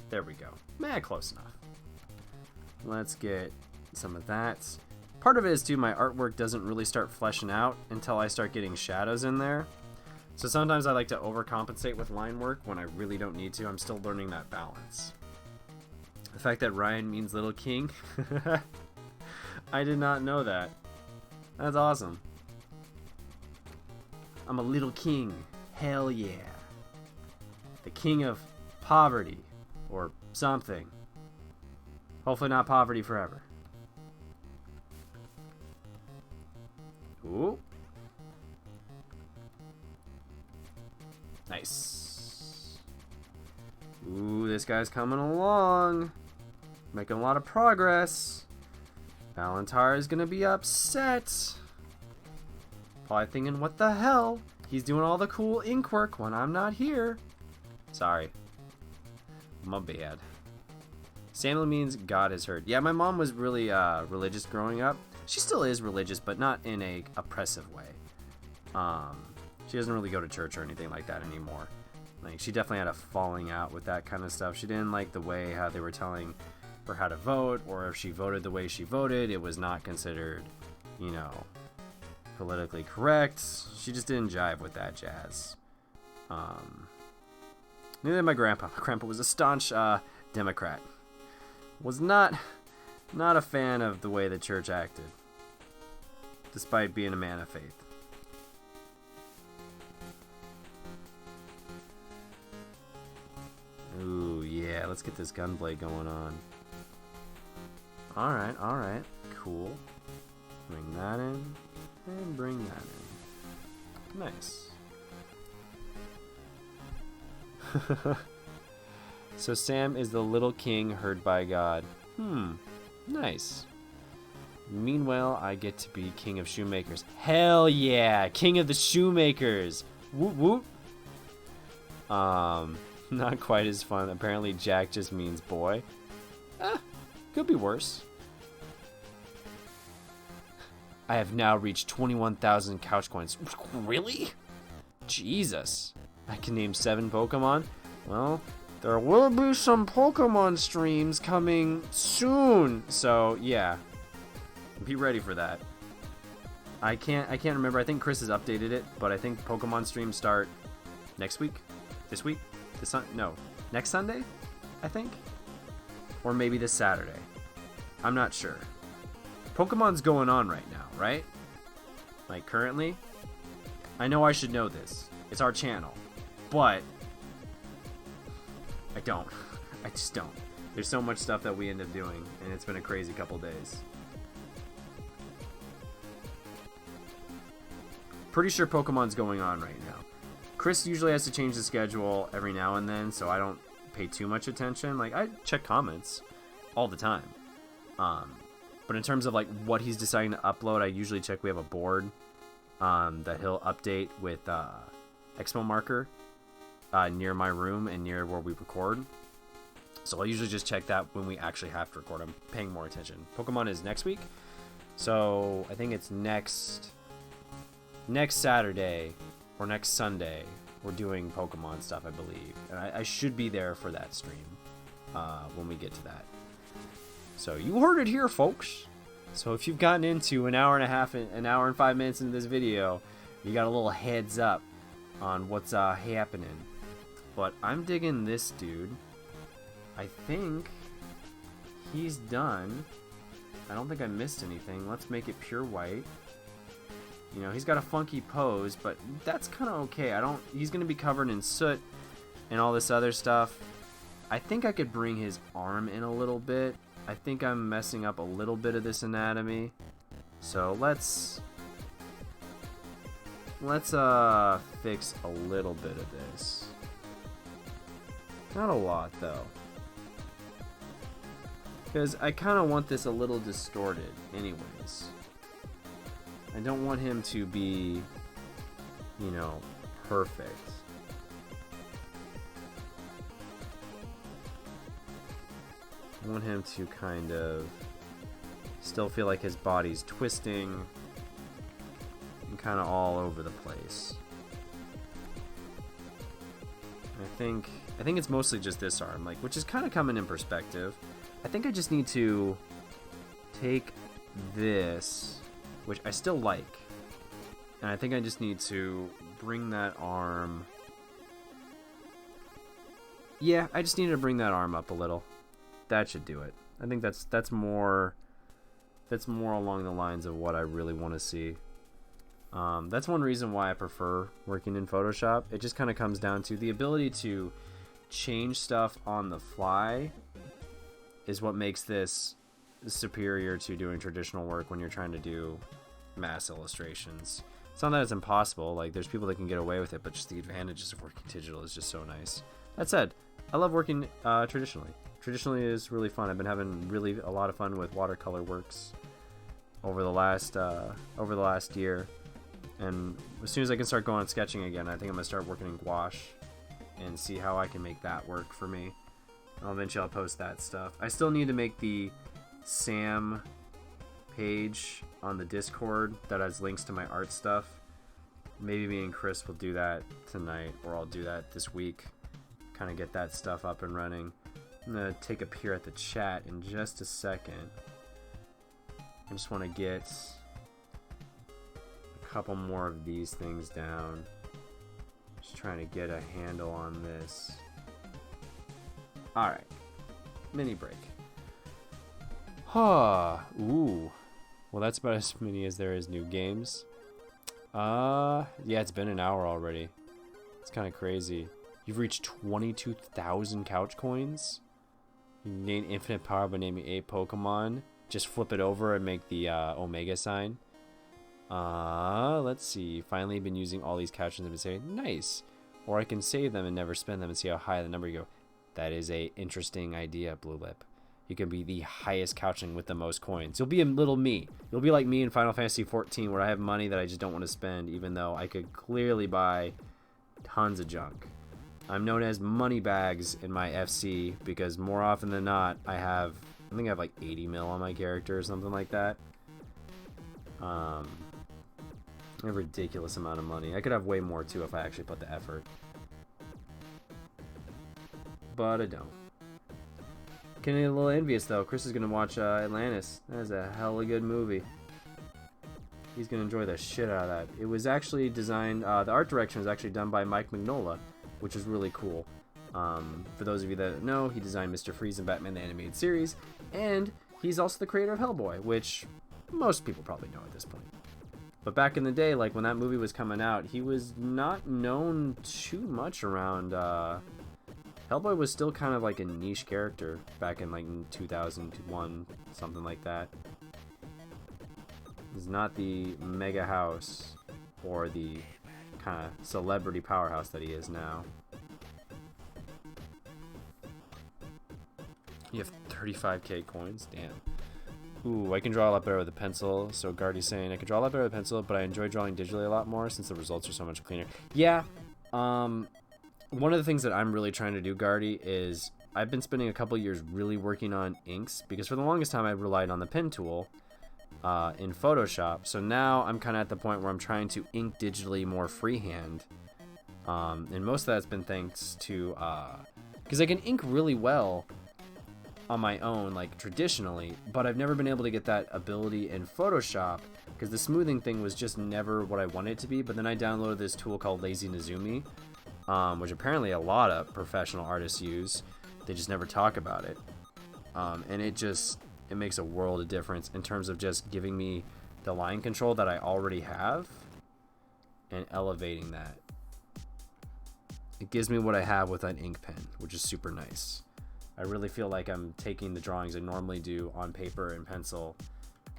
There we go. Close enough. Let's get some of that. Part of it is too, my artwork doesn't really start fleshing out until I start getting shadows in there. So sometimes I like to overcompensate with line work when I really don't need to. I'm still learning that balance. The fact that Ryan means little king. I did not know that. That's awesome. I'm a little king. Hell yeah. The king of poverty. Or something. Hopefully not poverty forever. Ooh. Nice. Ooh, this guy's coming along. Making a lot of progress. Valentar is gonna be upset. Probably thinking, what the hell? He's doing all the cool ink work when I'm not here. Sorry. My bad. Samuel means God is heard. Yeah, my mom was really religious growing up. She still is religious, but not in a oppressive way. She doesn't really go to church or anything like that anymore. Like, she definitely had a falling out with that kind of stuff. She didn't like the way how they were telling her how to vote, or if she voted the way she voted, it was not considered, you know, politically correct. She just didn't jive with that jazz. Neither did my grandpa. My grandpa was a staunch Democrat. Was not a fan of the way the church acted, despite being a man of faith. Ooh, yeah, let's get this gunblade going on. Alright, cool. Bring that in, and bring that in. Nice. So Sam is the little king heard by God. Nice. Meanwhile, I get to be king of shoemakers. Hell yeah, king of the shoemakers. Woot woot. Not quite as fun. Apparently Jack just means boy. Could be worse. I have now reached 21,000 couch coins. Really? Jesus. I can name 7 Pokemon. Well, there will be some Pokemon streams coming soon. So, yeah. Be ready for that. I can't remember. I think Chris has updated it, but I think Pokemon streams start next week? This week? No. Next Sunday? I think? Or maybe this Saturday. I'm not sure. Pokemon's going on right now, right? Like, currently? I know I should know this. It's our channel. But I don't. I just don't. There's so much stuff that we end up doing, and it's been a crazy couple days. Pretty sure Pokemon's going on right now. Chris usually has to change the schedule every now and then, so I don't pay too much attention. Like, I check comments all the time. But in terms of like what he's deciding to upload, I usually check. We have a board that he'll update with Expo marker near my room and near where we record. So I'll usually just check that when we actually have to record. I'm paying more attention. Pokemon is next week, so I think it's next Saturday or next Sunday. We're doing Pokemon stuff, I believe, and I should be there for that stream when we get to that. So you heard it here, folks. So if you've gotten into an hour and 5 minutes into this video, you got a little heads up on what's happening. But I'm digging this dude. I think he's done. I don't think I missed anything. Let's make it pure white. You know, he's got a funky pose, but that's kind of okay. He's going to be covered in soot and all this other stuff. I think I could bring his arm in a little bit. I think I'm messing up a little bit of this anatomy. So let's fix a little bit of this. Not a lot though. Because I kind of want this a little distorted anyways. I don't want him to be, you know, perfect. I want him to kind of still feel like his body's twisting and kind of all over the place. I think it's mostly just this arm, like, which is kind of coming in perspective. I think I just need to take this, which I still like, and I think I just need to bring that arm. Yeah, I just need to bring that arm up a little. That should do it. I think that's more along the lines of what I really want to see. That's one reason why I prefer working in Photoshop. It just kind of comes down to the ability to change stuff on the fly is what makes this superior to doing traditional work when you're trying to do mass illustrations. It's not that it's impossible. Like, there's people that can get away with it, but just the advantages of working digital is just so nice. That said, I love working traditionally. Traditionally is really fun. I've been having really a lot of fun with watercolor works over the last year, And as soon as I can start going on sketching again, I think I'm going to start working in gouache and see how I can make that work for me. Eventually I'll post that stuff. I still need to make the Sam page on the Discord that has links to my art stuff. Maybe me and Chris will do that tonight, or I'll do that this week. Kind of get that stuff up and running. I'm going to take a peer at the chat in just a second. I just want to get a couple more of these things down. Just trying to get a handle on this. Alright. Mini break. Ooh. Well, that's about as many as there is new games. Yeah, it's been an hour already. It's kind of crazy. You've reached 22,000 couch coins. You gain infinite power by naming 8 Pokemon. Just flip it over and make the Omega sign. Let's see. Finally been using all these couches and been saying, nice. Or I can save them and never spend them and see how high the number you go. That is a interesting idea, Blue Lip. You can be the highest couching with the most coins. You'll be a little me. You'll be like me in Final Fantasy XIV, where I have money that I just don't want to spend, even though I could clearly buy tons of junk. I'm known as Moneybags in my FC because more often than not, I think I have like 80 mil on my character or something like that. A ridiculous amount of money. I could have way more too if I actually put the effort. But I don't. Getting a little envious though. Chris is gonna watch Atlantis. That is a hella good movie. He's gonna enjoy the shit out of that. It was actually designed. The art direction was actually done by Mike Mignola, which is really cool. For those of you that know, he designed Mr. Freeze and Batman the Animated Series, and he's also the creator of Hellboy, which most people probably know at this point. But back in the day, like when that movie was coming out, he was not known too much around. Hellboy was still kind of like a niche character back in like 2001, something like that. He's not the mega house or the kind of celebrity powerhouse that he is now. You have 35k coins? Damn. Ooh, I can draw a lot better with a pencil. So Guardy's saying I can draw a lot better with a pencil, but I enjoy drawing digitally a lot more since the results are so much cleaner. Yeah, one of the things that I'm really trying to do, Guardy, is I've been spending a couple years really working on inks because for the longest time I relied on the pen tool in Photoshop. So now I'm kind of at the point where I'm trying to ink digitally more freehand. And most of that's been thanks to, because I can ink really well on my own, like traditionally, but I've never been able to get that ability in Photoshop because the smoothing thing was just never what I wanted it to be. But then I downloaded this tool called Lazy Nezumi, which apparently a lot of professional artists use. They just never talk about it. And it makes a world of difference in terms of just giving me the line control that I already have and elevating that. It gives me what I have with an ink pen, which is super nice. I really feel like I'm taking the drawings I normally do on paper and pencil,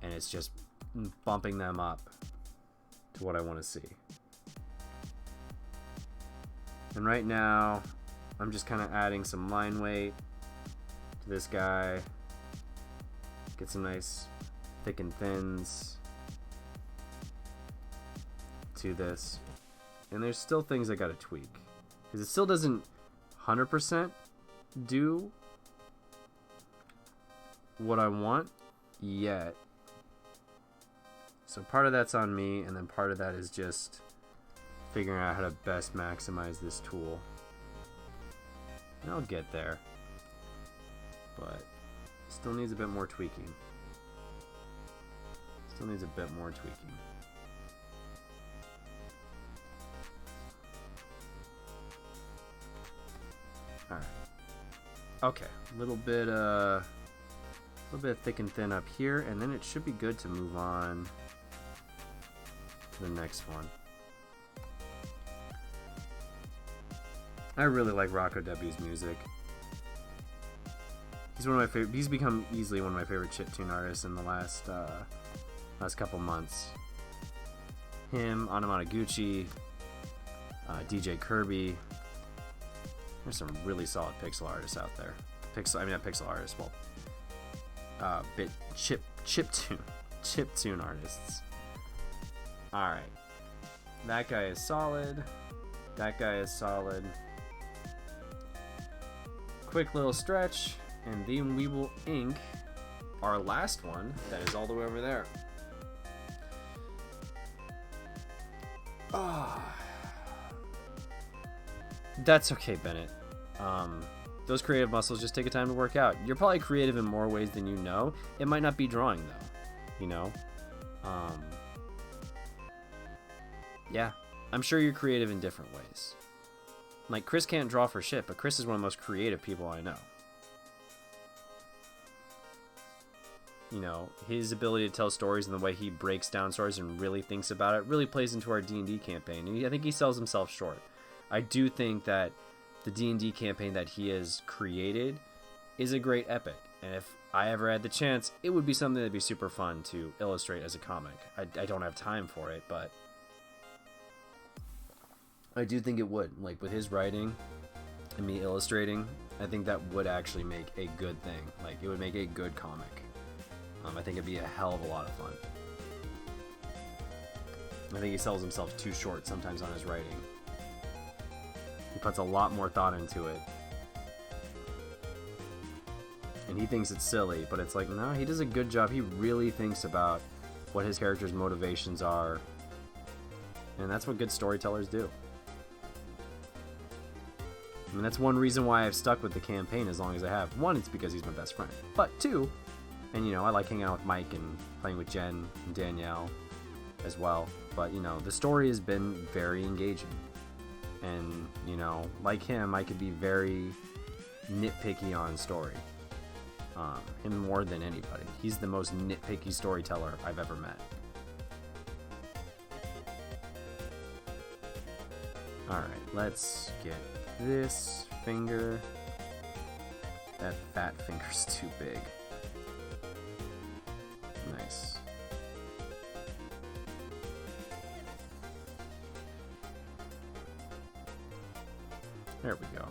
and it's just bumping them up to what I want to see. And right now, I'm just kind of adding some line weight to this guy. Get some nice thick and thins to this. And there's still things I gotta tweak. Because it still doesn't 100% do what I want yet. So part of that's on me, and then part of that is just figuring out how to best maximize this tool. And I'll get there. But still needs a bit more tweaking. Still needs a bit more tweaking. Alright. Okay. A little bit thick and thin up here, and then it should be good to move on to the next one. I really like Rocco W's music. He's one of my favorite. He's become easily one of my favorite chiptune artists in the last couple months. Him, Anamanaguchi, DJ Kirby. There's some really solid pixel artists out there. Not pixel artists. Well, chiptune artists. All right. That guy is solid. That guy is solid. Quick little stretch, and then we will ink our last one that is all the way over there. That's okay, Bennett. Those creative muscles just take a time to work out. You're probably creative in more ways than you know. It might not be drawing, though. You know? Yeah. I'm sure you're creative in different ways. Like, Chris can't draw for shit, but Chris is one of the most creative people I know. You know, his ability to tell stories and the way he breaks down stories and really thinks about it really plays into our D&D campaign. And I think he sells himself short. I do think that the D&D campaign that he has created is a great epic. And if I ever had the chance, it would be something that'd be super fun to illustrate as a comic. I don't have time for it, but I do think it would. Like, with his writing and me illustrating, I think that would actually make a good thing. Like, it would make a good comic. I think it'd be a hell of a lot of fun. I think he sells himself too short sometimes on his writing. He puts a lot more thought into it. And he thinks it's silly, but it's like, no, he does a good job. He really thinks about what his character's motivations are. And that's what good storytellers do. I mean, that's one reason why I've stuck with the campaign as long as I have. One, it's because he's my best friend. But two, and you know, I like hanging out with Mike and playing with Jen and Danielle as well. But, you know, the story has been very engaging. And, you know, like him, I could be very nitpicky on story. Him more than anybody. He's the most nitpicky storyteller I've ever met. Alright, let's get this finger. That fat finger's too big. Nice. There we go.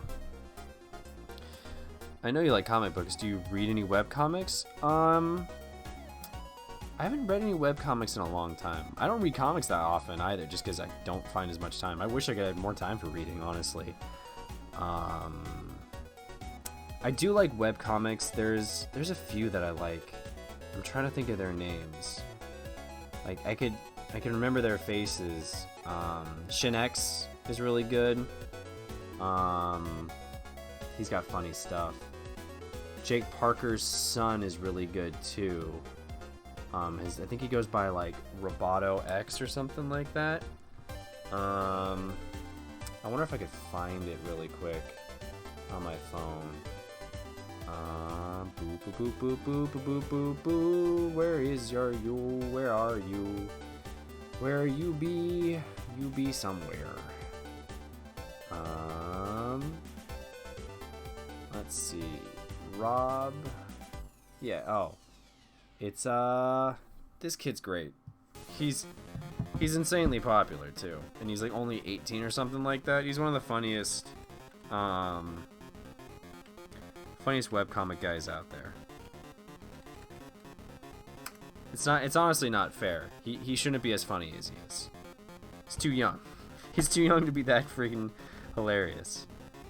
I know you like comic books. Do you read any webcomics? I haven't read any webcomics in a long time. I don't read comics that often either, just because I don't find as much time. I wish I could have more time for reading, honestly. I do like webcomics. There's a few that I like. I'm trying to think of their names. Like, I can remember their faces. Shin X is really good. He's got funny stuff. Jake Parker's son is really good too. I think he goes by like Roboto X or something like that. I wonder if I could find it really quick on my phone. Boo boo boo boo boo boo boo boo. Where is you? Where are you? Where you be? You be somewhere. Let's see. Rob. Yeah, oh. It's this kid's great. He's insanely popular too. And he's like only 18 or something like that. He's one of the funniest webcomic guys out there. It's honestly not fair. He shouldn't be as funny as he is. He's too young. He's too young to be that freaking hilarious.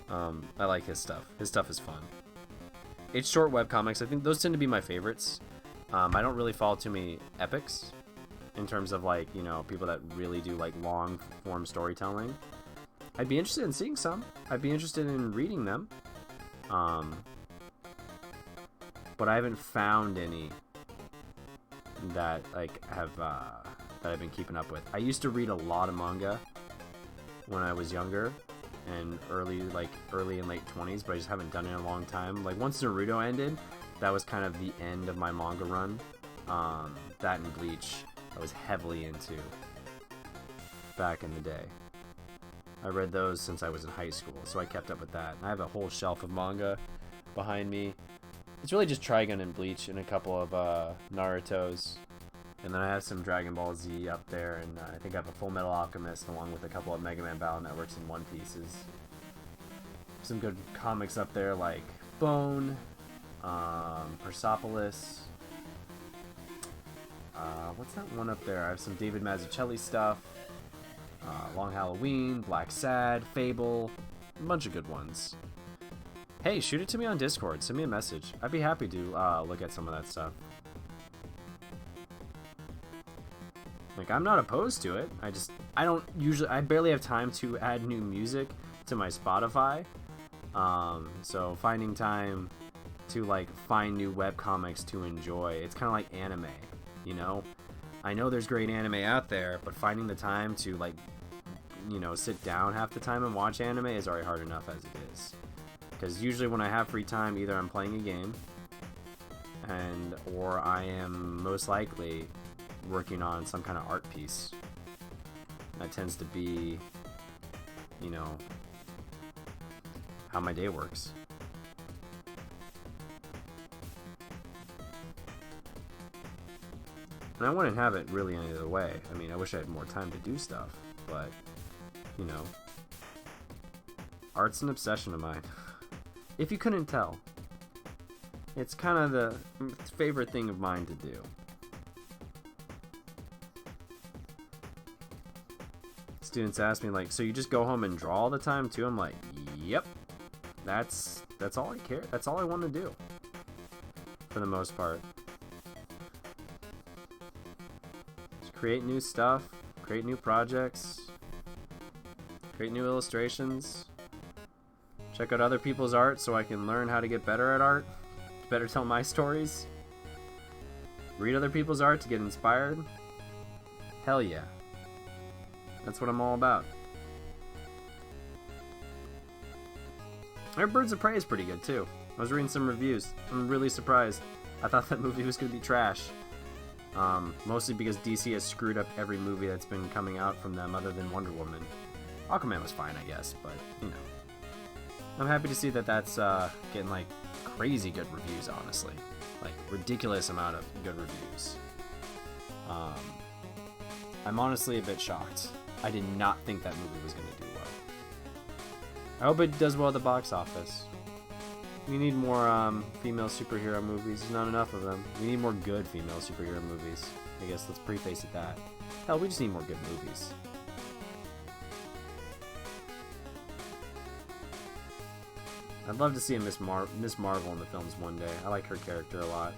I like his stuff. His stuff is fun. It's short webcomics. I think those tend to be my favorites. I don't really follow too many epics in terms of, like, you know, people that really do like long form storytelling. I'd be interested in seeing some. I'd be interested in reading them. But I haven't found any that like have that I've been keeping up with. I used to read a lot of manga when I was younger and early and late 20s, but I just haven't done it in a long time. Like, once Naruto ended, that was kind of the end of my manga run. That and Bleach I was heavily into back in the day. I read those since I was in high school, so I kept up with that. And I have a whole shelf of manga behind me. It's really just Trigun and Bleach and a couple of Narutos. And then I have some Dragon Ball Z up there, and I think I have a Full Metal Alchemist along with a couple of Mega Man Battle Networks and One Pieces. Some good comics up there like Bone, Persepolis. What's that one up there? I have some David Mazzucchelli stuff. Long Halloween, Black Sad, Fable, a bunch of good ones. Hey, shoot it to me on Discord. Send me a message. I'd be happy to look at some of that stuff. Like, I'm not opposed to it. I barely have time to add new music to my Spotify. So finding time to, like, find new webcomics to enjoy, it's kind of like anime, you know? I know there's great anime out there, but finding the time to, like, you know, sit down half the time and watch anime is already hard enough as it is. Because usually when I have free time, either I'm playing a game, or I am most likely working on some kind of art piece. That tends to be, you know, how my day works. And I wouldn't have it really any other way. I mean, I wish I had more time to do stuff, but, you know, art's an obsession of mine. If you couldn't tell. It's kind of the favorite thing of mine to do. Students ask me, like, so you just go home and draw all the time too? I'm like, yep. That's all I care. That's all I want to do. For the most part. Just create new stuff, create new projects, create new illustrations, check out other people's art so I can learn how to get better at art, better tell my stories, read other people's art to get inspired. Hell yeah. That's what I'm all about. Our Birds of Prey is pretty good too. I was reading some reviews. I'm really surprised. I thought that movie was going to be trash. Mostly because DC has screwed up every movie that's been coming out from them other than Wonder Woman. Aquaman was fine, I guess, but, you know. I'm happy to see that that's getting, like, crazy good reviews, honestly. Like, ridiculous amount of good reviews. I'm honestly a bit shocked. I did not think that movie was going to do well. I hope it does well at the box office. We need more female superhero movies. There's not enough of them. We need more good female superhero movies. I guess let's preface it that. Hell, we just need more good movies. I'd love to see a Miss Marvel in the films one day. I like her character a lot.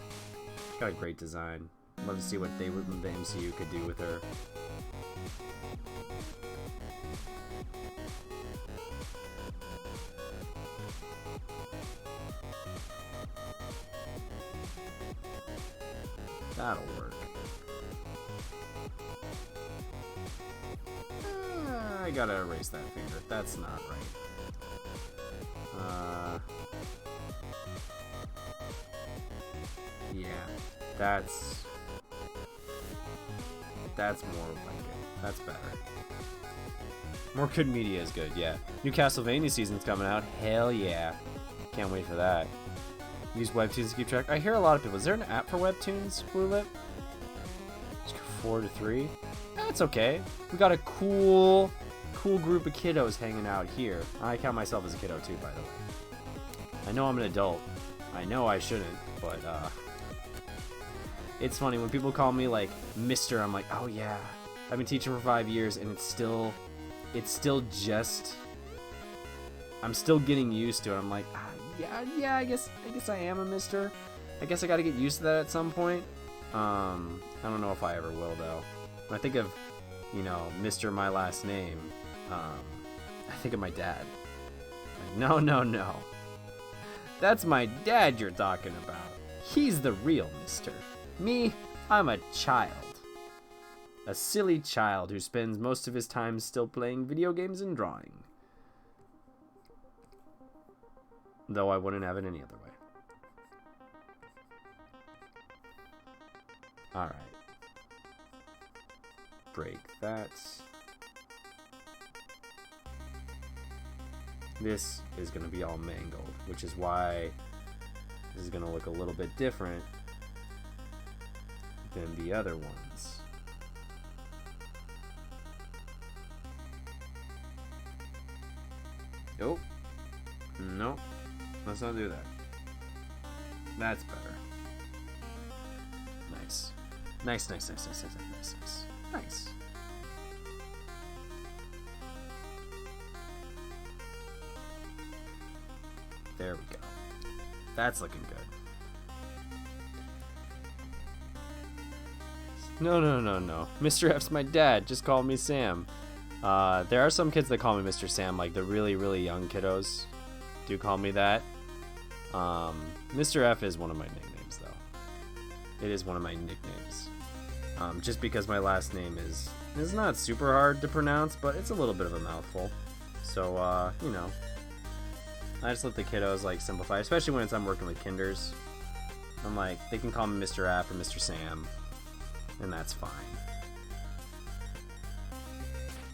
She's got a great design. I'd love to see what the MCU could do with her. That'll work. I gotta erase that finger. That's not right. Yeah, that's more like it. That's better. More good media is good, yeah. New Castlevania season's coming out. Hell yeah. Can't wait for that. Use webtoons to keep track. I hear a lot of people. Is there an app for webtoons, Bluelip? 4 to 3? That's okay. We got a cool group of kiddos hanging out here. I count myself as a kiddo too, by the way. I know I'm an adult. I know I shouldn't, but it's funny when people call me like Mister. I'm like, oh yeah. I've been teaching for 5 years, and it's still just. I'm still getting used to it. I'm like, yeah. I guess I am a Mister. I guess I got to get used to that at some point. I don't know if I ever will though. When I think of, Mr. My last name, I think of my dad. Like, no. That's my dad you're talking about. He's the real Mister. Me, I'm a child. A silly child who spends most of his time still playing video games and drawing. Though I wouldn't have it any other way. Alright. Break that. This is going to be all mangled, which is why this is going to look a little bit different than the other ones. Nope. Nope. Let's not do that. That's better. Nice. Nice. There we go. That's looking good. No. Mr. F's my dad. Just call me Sam. There are some kids that call me Mr. Sam, like the really, really young kiddos do call me that. Mr. F is one of my nicknames, though. It is one of my nicknames. Just because my last name is not super hard to pronounce, but it's a little bit of a mouthful. So, you know, I just let the kiddos, like, simplify, especially when I'm working with kinders. I'm like, they can call me Mr. F or Mr. Sam, and that's fine.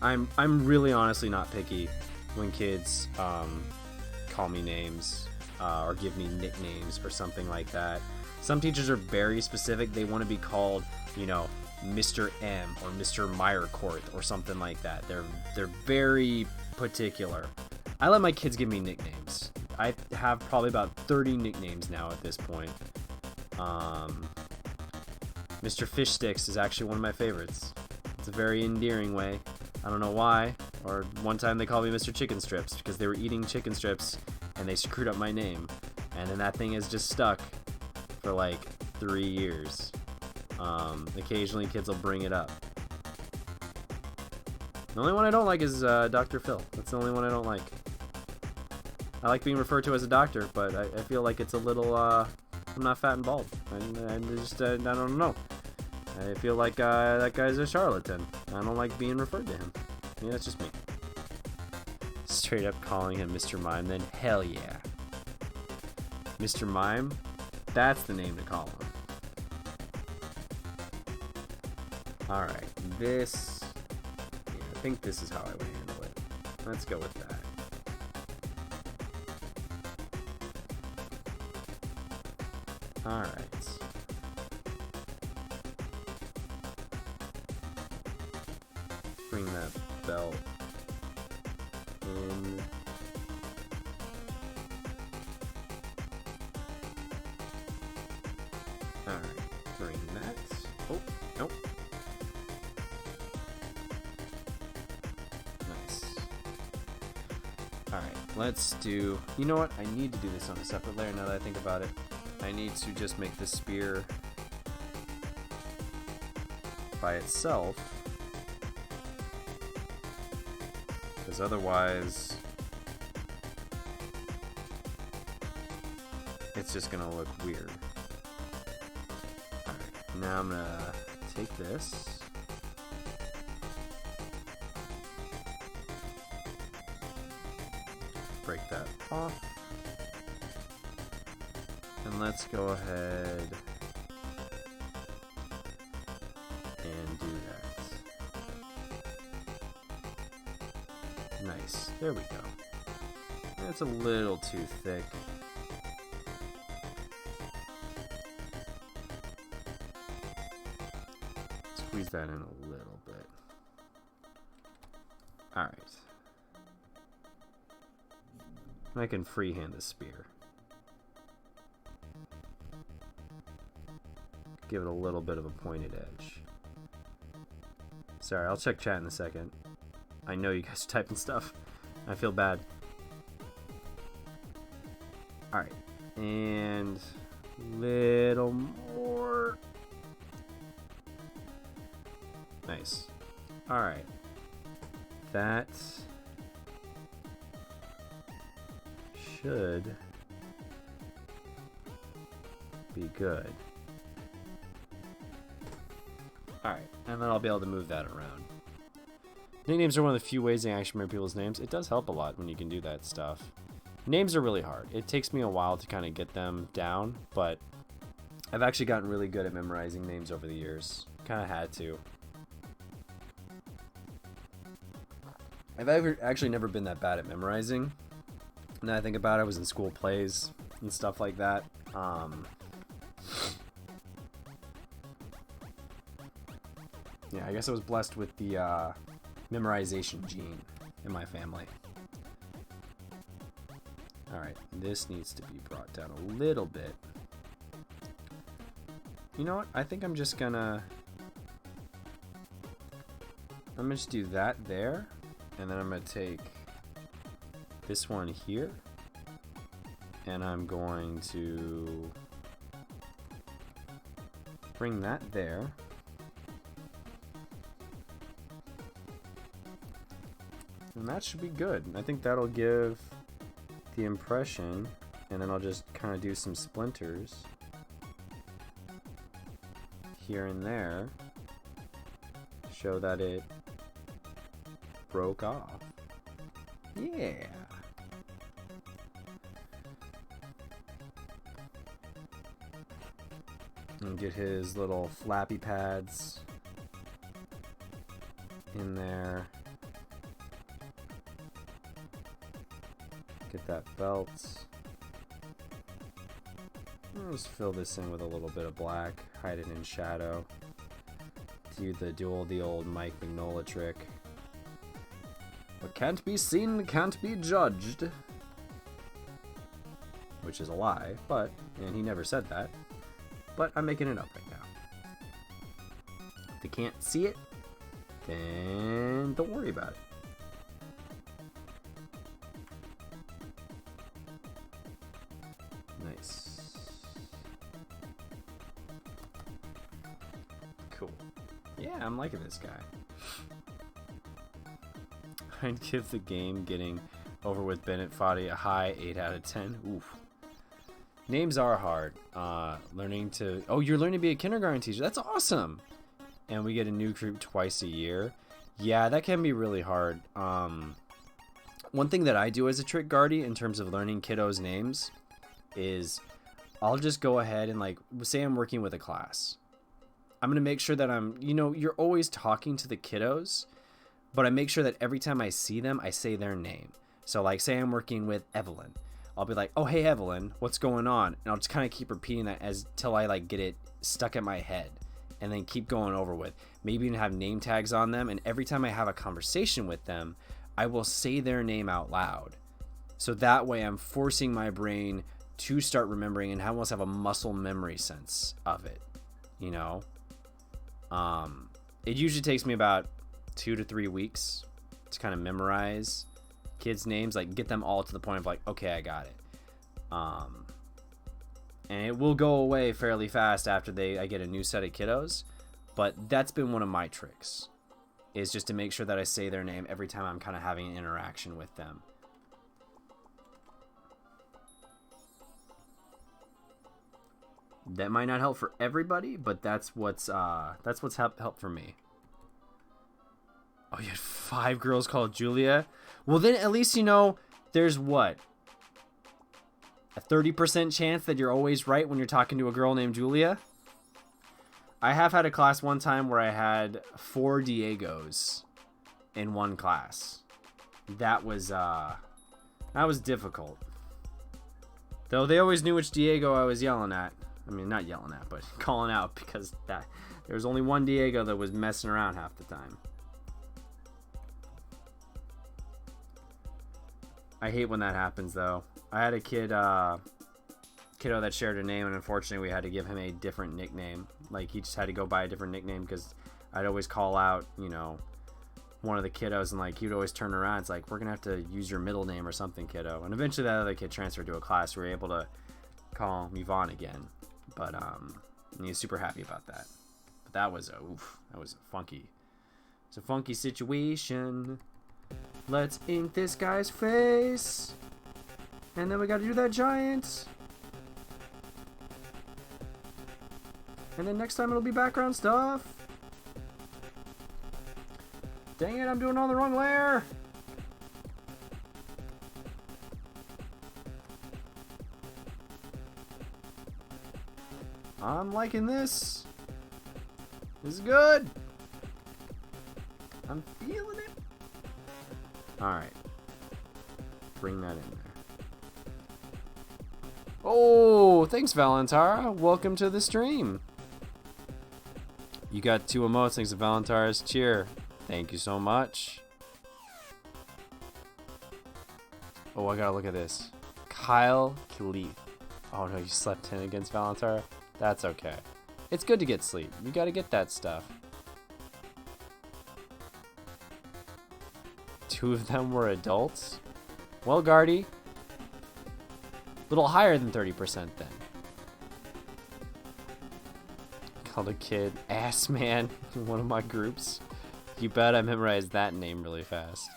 I'm really honestly not picky when kids call me names or give me nicknames or something like that. Some teachers are very specific. They want to be called, you know, Mr. M or Mr. Meyercourt or something like that. They're very particular. I let my kids give me nicknames. I have probably about 30 nicknames now at this point. Mr. Fish Sticks is actually one of my favorites. It's a very endearing way. I don't know why. Or one time they called me Mr. Chicken Strips because they were eating chicken strips and they screwed up my name. And then that thing is just stuck for like 3 years. Occasionally kids will bring it up. The only one I don't like is Dr. Phil. That's the only one I don't like. I like being referred to as a doctor, but I feel like it's a little, I'm not fat and bald. I just, I don't know. I feel like that guy's a charlatan. I don't like being referred to him. Yeah, that's just me. Straight up calling him Mr. Mime, then hell yeah. Mr. Mime? That's the name to call him. Alright, this... Yeah, I think this is how I would handle it. Let's go with that. Alright. Bring that belt in. Alright, bring that. Oh, nope. Nice. Alright, let's do... You know what? I need to do this on a separate layer now that I think about it. I need to just make the spear by itself. Because otherwise, it's just gonna look weird. Alright, now I'm gonna take this. Break that off. And let's go ahead and do that. Nice. There we go. That's a little too thick. Squeeze that in a little bit. Alright. I can freehand the spear. Give it a little bit of a pointed edge. Sorry, I'll check chat in a second. I know you guys are typing stuff. I feel bad. Alright. And little more. Nice. Alright. That should be good. Alright, and then I'll be able to move that around. Nicknames are one of the few ways I actually remember people's names. It does help a lot when you can do that stuff. Names are really hard. It takes me a while to kind of get them down, but I've actually gotten really good at memorizing names over the years. Kind of had to. I've actually never been that bad at memorizing. Now I think about it, I was in school plays and stuff like that. Yeah, I guess I was blessed with the memorization gene in my family. Alright, this needs to be brought down a little bit. You know what? I think I'm just gonna... I'm gonna just do that there. And then I'm gonna take this one here. And I'm going to bring that there. And that should be good. I think that'll give the impression, and then I'll just kind of do some splinters here and there, show that it broke off. Yeah. And get his little flappy pads in there. Get that belt. I'll just fill this in with a little bit of black, hide it in shadow. Do the old Mike Mignola trick. What can't be seen can't be judged. Which is a lie, and he never said that. But I'm making it up right now. If they can't see it, then don't worry about it. Nice. Cool. Yeah, I'm liking this guy. I'd give the game getting over with Bennett Foddy a high 8 out of 10. Oof. Names are hard. Learning to... Oh, you're learning to be a kindergarten teacher. That's awesome. And we get a new group twice a year. Yeah, that can be really hard. One thing that I do as a trick guardie in terms of learning kiddos' names is I'll just go ahead and, like, say I'm working with a class. I'm going to make sure that you're always talking to the kiddos, but I make sure that every time I see them, I say their name. So, like, say I'm working with Evelyn. I'll be like, oh, hey, Evelyn, what's going on? And I'll just kind of keep repeating that till I, like, get it stuck in my head, and then keep going over with. Maybe even have name tags on them, and every time I have a conversation with them, I will say their name out loud. So that way I'm forcing my brain to start remembering and almost have a muscle memory sense of it, you know? It usually takes me about 2 to 3 weeks to kind of memorize kids' names, like get them all to the point of like, okay, I got it. And it will go away fairly fast after I get a new set of kiddos, but that's been one of my tricks, is just to make sure that I say their name every time I'm kind of having an interaction with them. That might not help for everybody, but that's what's helped for me. Oh, you had 5 girls called Julia? Well, then at least there's what? A 30% chance that you're always right when you're talking to a girl named Julia? I have had a class one time where I had 4 Diegos in one class. That was difficult. Though they always knew which Diego I was yelling at. I mean, not yelling at, but calling out, because there was only one Diego that was messing around half the time. I hate when that happens, though. I had a kiddo that shared a name, and unfortunately we had to give him a different nickname. Like, he just had to go by a different nickname, because I'd always call out, one of the kiddos, and, like, he'd always turn around. It's like, we're going to have to use your middle name or something, kiddo. And eventually that other kid transferred to a class. We were able to call him Yvonne again. But, he was super happy about that. But that was a funky situation. Let's ink this guy's face. And then we gotta do that giant. And then next time it'll be background stuff. Dang it, I'm doing all the wrong layer. I'm liking this. This is good. I'm feeling it. Alright. Bring that in there. Oh, thanks, Valentara. Welcome to the stream. You got 2 emotes. Thanks to Valentara's cheer. Thank you so much. Oh, I gotta look at this. Kyle Khalif. Oh no, you slept in against Valentara? That's okay. It's good to get sleep. You gotta get that stuff. 2 of them were adults? Well, Guardy, little higher than 30% then. Called a kid Ass Man in one of my groups. You bet I memorized that name really fast.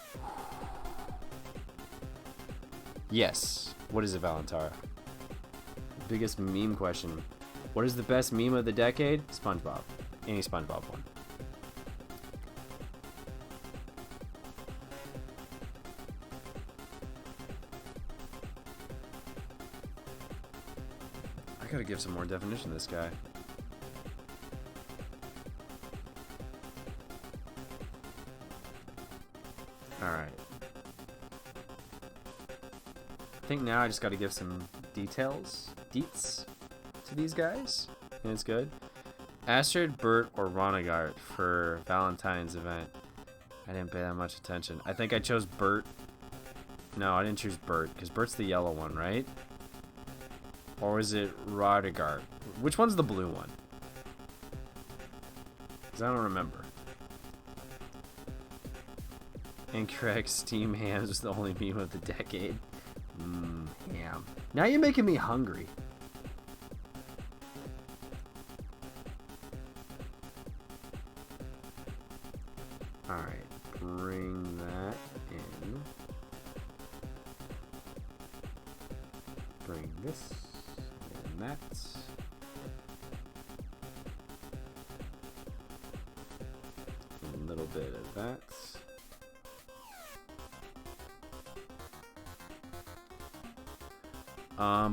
Yes. What is it, Valentara? Biggest meme question. What is the best meme of the decade? SpongeBob. Any SpongeBob one. I gotta give some more definition to this guy. Alright. I think now I just gotta give some deets to these guys. And it's good. Astrid, Bert, or Ronegart for Valentine's event. I didn't pay that much attention. I think I chose Bert. No, I didn't choose Bert, because Bert's the yellow one, right? Or was it Rodegart? Which one's the blue one? Because I don't remember. Incorrect. Steam hams was the only meme of the decade. Ham. Now you're making me hungry. Alright, bring that in. Bring this and that. A little bit of that.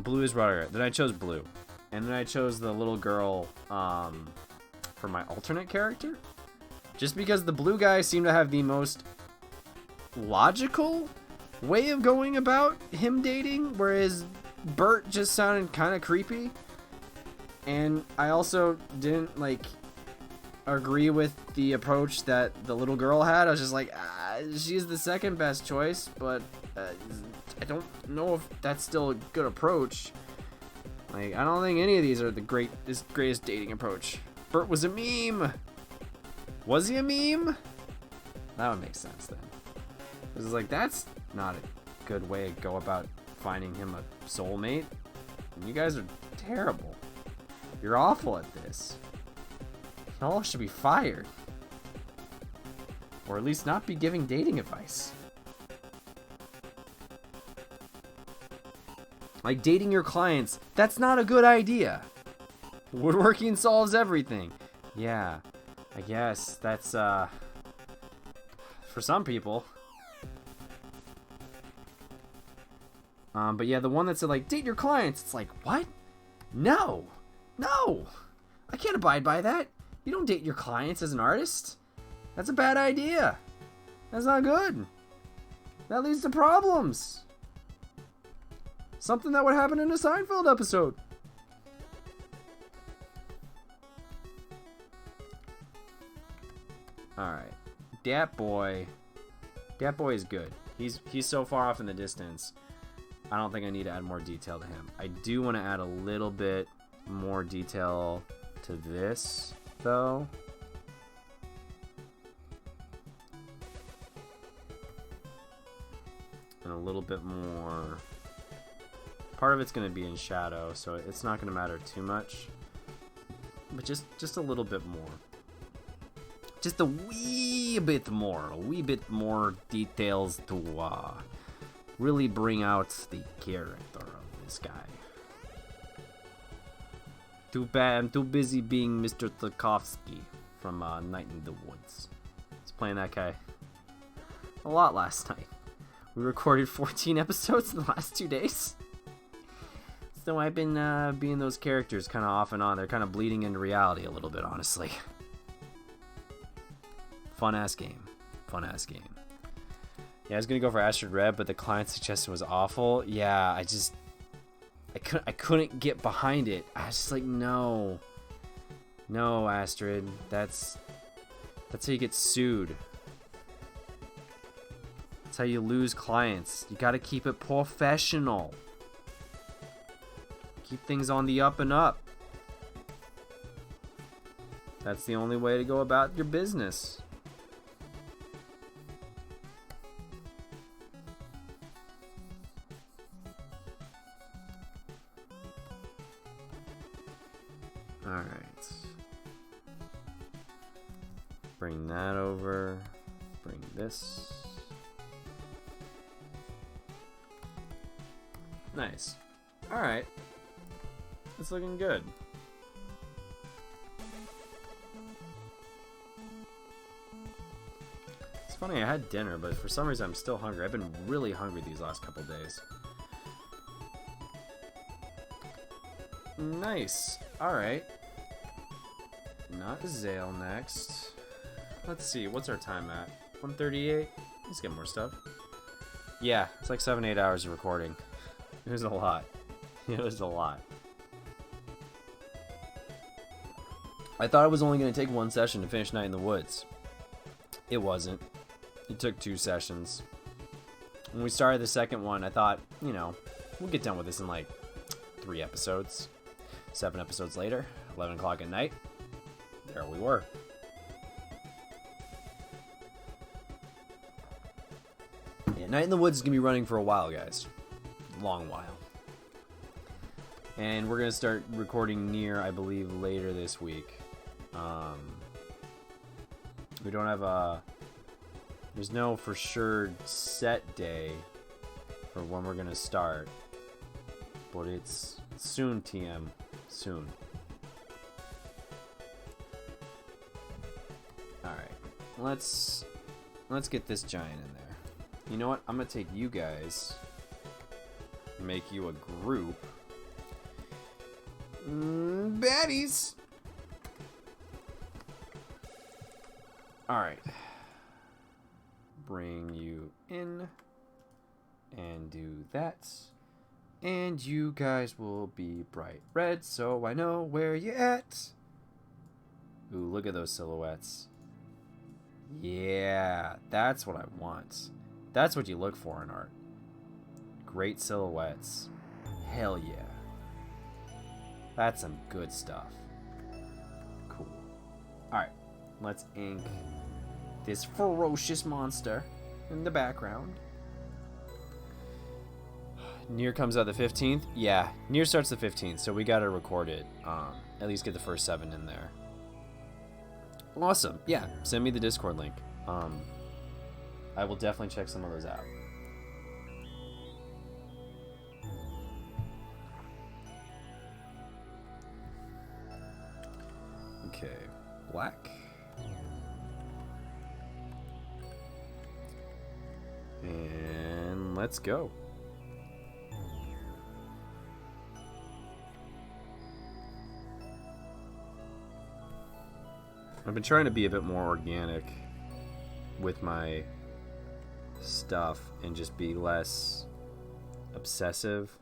Blue is Roderick. Then I chose blue. And then I chose the little girl for my alternate character. Just because the blue guy seemed to have the most logical way of going about him dating, whereas Bert just sounded kind of creepy. And I also didn't agree with the approach that the little girl had. I was just like, she's the second best choice, but I don't know if that's still a good approach. I don't think any of these are the greatest dating approach. Bert was a meme. Was he a meme? That would make sense then. It was like, that's not a good way to go about finding him a soulmate. You guys are terrible. You're awful at this. Y'all should be fired. Or at least not be giving dating advice. Like dating your clients, that's not a good idea. Woodworking solves everything. Yeah, I guess that's for some people. But yeah, the one that said like date your clients, it's like, what? No, I can't abide by that. You don't date your clients as an artist. That's a bad idea. That's not good. That leads to problems. Something that would happen in a Seinfeld episode. Alright. Dat boy is good. He's so far off in the distance. I don't think I need to add more detail to him. I do want to add a little bit more detail to this, though. And a little bit more. Part of it's going to be in shadow, so it's not going to matter too much. But just a little bit more. Just a wee bit more details to really bring out the character of this guy. Too bad I'm too busy being Mr. Tarkovsky from Night in the Woods. I was playing that guy a lot last night. We recorded 14 episodes in the last 2 days. So I've been being those characters kind of off and on. They're kind of bleeding into reality a little bit, honestly. Fun-ass game. Yeah, I was going to go for Astrid Red, but the client suggestion was awful. Yeah, I couldn't get behind it. I was just like, no, Astrid. That's how you get sued. That's how you lose clients. You got to keep it professional. Keep things on the up and up. That's the only way to go about your business. Alright. Bring that over. Bring this. Nice. Alright. It's looking good. It's funny, I had dinner, but for some reason I'm still hungry. I've been really hungry these last couple days. Nice. Alright. Not Zale next. Let's see, what's our time at? 1:38? Let's get more stuff. Yeah, it's like 7-8 hours of recording. It was a lot. It was a lot. I thought it was only going to take one session to finish Night in the Woods. It wasn't. It took 2 sessions. When we started the second one, I thought, you know, we'll get done with this in like 3 episodes. 7 episodes later, 11 o'clock at night, there we were. Yeah, Night in the Woods is going to be running for a while, guys. A long while. And we're going to start recording Nier, I believe, later this week. We don't have a... There's no for sure set day for when we're going to start. But it's soon, TM. Soon. Alright. Let's get this giant in there. You know what? I'm going to take you guys... Make you a group. Baddies! Alright. Bring you in. And do that. And you guys will be bright red, so I know where you're at. Ooh, look at those silhouettes. Yeah, that's what I want. That's what you look for in art. Great silhouettes. Hell yeah. That's some good stuff. Cool. Alright, let's ink this ferocious monster in the background. Nier comes out the 15th? Yeah, Nier starts the 15th, so we gotta record it. At least get the first 7 in there. Awesome. Yeah, send me the Discord link. I will definitely check some of those out. Okay, black. And let's go. I've been trying to be a bit more organic with my stuff and just be less obsessive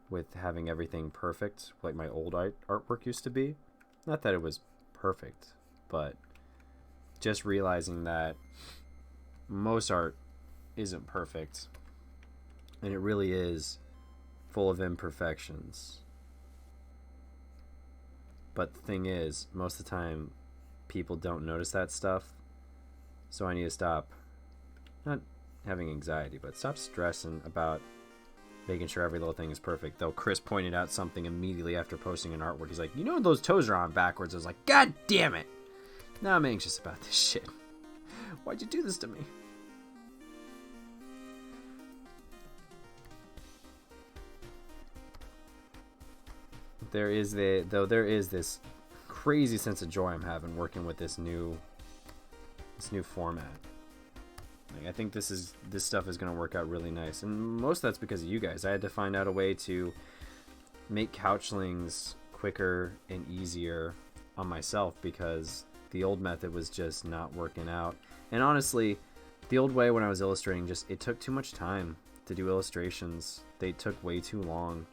with having everything perfect like my old artwork used to be. Not that it was perfect, but just realizing that most art isn't perfect and it really is full of imperfections. But the thing is, most of the time, people don't notice that stuff. So I need to stop, not having anxiety, but stop stressing about making sure every little thing is perfect. Though Chris pointed out something immediately after posting an artwork. He's like, you know those toes are on backwards. I was like, God damn it. Now I'm anxious about this shit. Why'd you do this to me? There is this crazy sense of joy I'm having working with this new format. Like, I think this stuff is going to work out really nice, and most of that's because of you guys. I had to find out a way to make couchlings quicker and easier on myself because the old method was just not working out. And honestly, the old way when I was illustrating, it took too much time to do illustrations. They took way too long.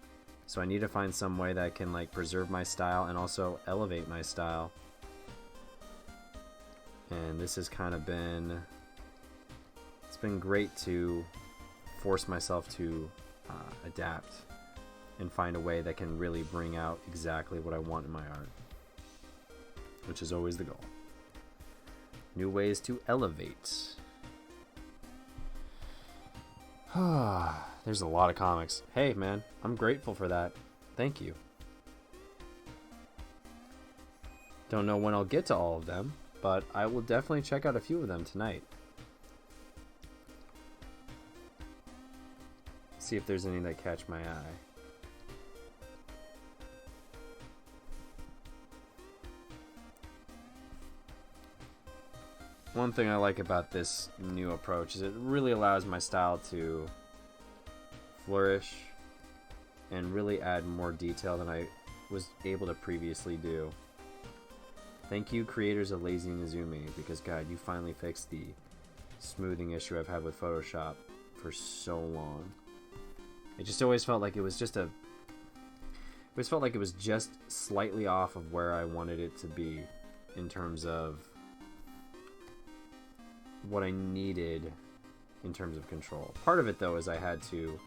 So I need to find some way that can like preserve my style and also elevate my style. And this has kind of been, it's been great to force myself to adapt and find a way that can really bring out exactly what I want in my art, which is always the goal. New ways to elevate. There's a lot of comics. Hey, man, I'm grateful for that. Thank you. Don't know when I'll get to all of them, but I will definitely check out a few of them tonight. See if there's any that catch my eye. One thing I like about this new approach is it really allows my style to flourish and really add more detail than I was able to previously do. Thank you, creators of Lazy Nizumi, because God, you finally fixed the smoothing issue I've had with Photoshop for so long. It just always felt like it was just just slightly off of where I wanted it to be in terms of what I needed in terms of control. Part of it, though, is I had to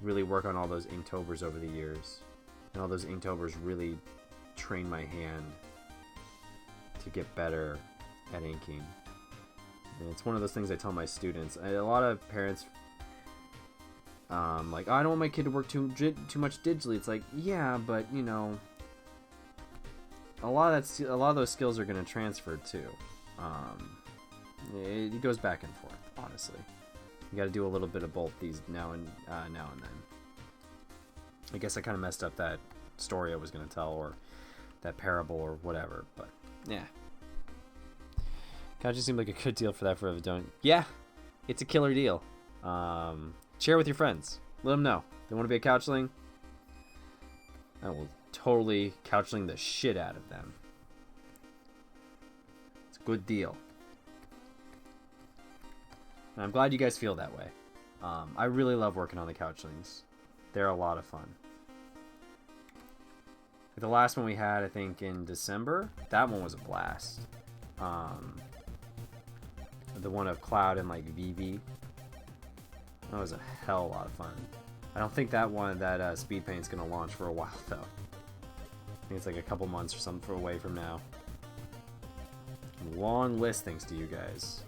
really work on all those Inktovers over the years. And all those Inktovers really trained my hand to get better at inking. And it's one of those things I tell my students. A lot of parents like, oh, I don't want my kid to work too much digitally. It's like, yeah, but you know, a lot of those skills are going to transfer too. It goes back and forth, honestly. You got to do a little bit of both these now and then. I guess I kind of messed up that story I was going to tell, or that parable, or whatever. But yeah, kind of just seemed like a good deal for that for don't. Yeah, it's a killer deal. Share with your friends. Let them know they want to be a couchling. I will totally couchling the shit out of them. It's a good deal. And I'm glad you guys feel that way. I really love working on the couchlings. They're a lot of fun. The last one we had, I think, in December, that one was a blast. The one of Cloud and like Vivi. That was a hell of a lot of fun. I don't think that speed paint's gonna launch for a while though. I think it's like a couple months or something away from now. Long list thanks to you guys.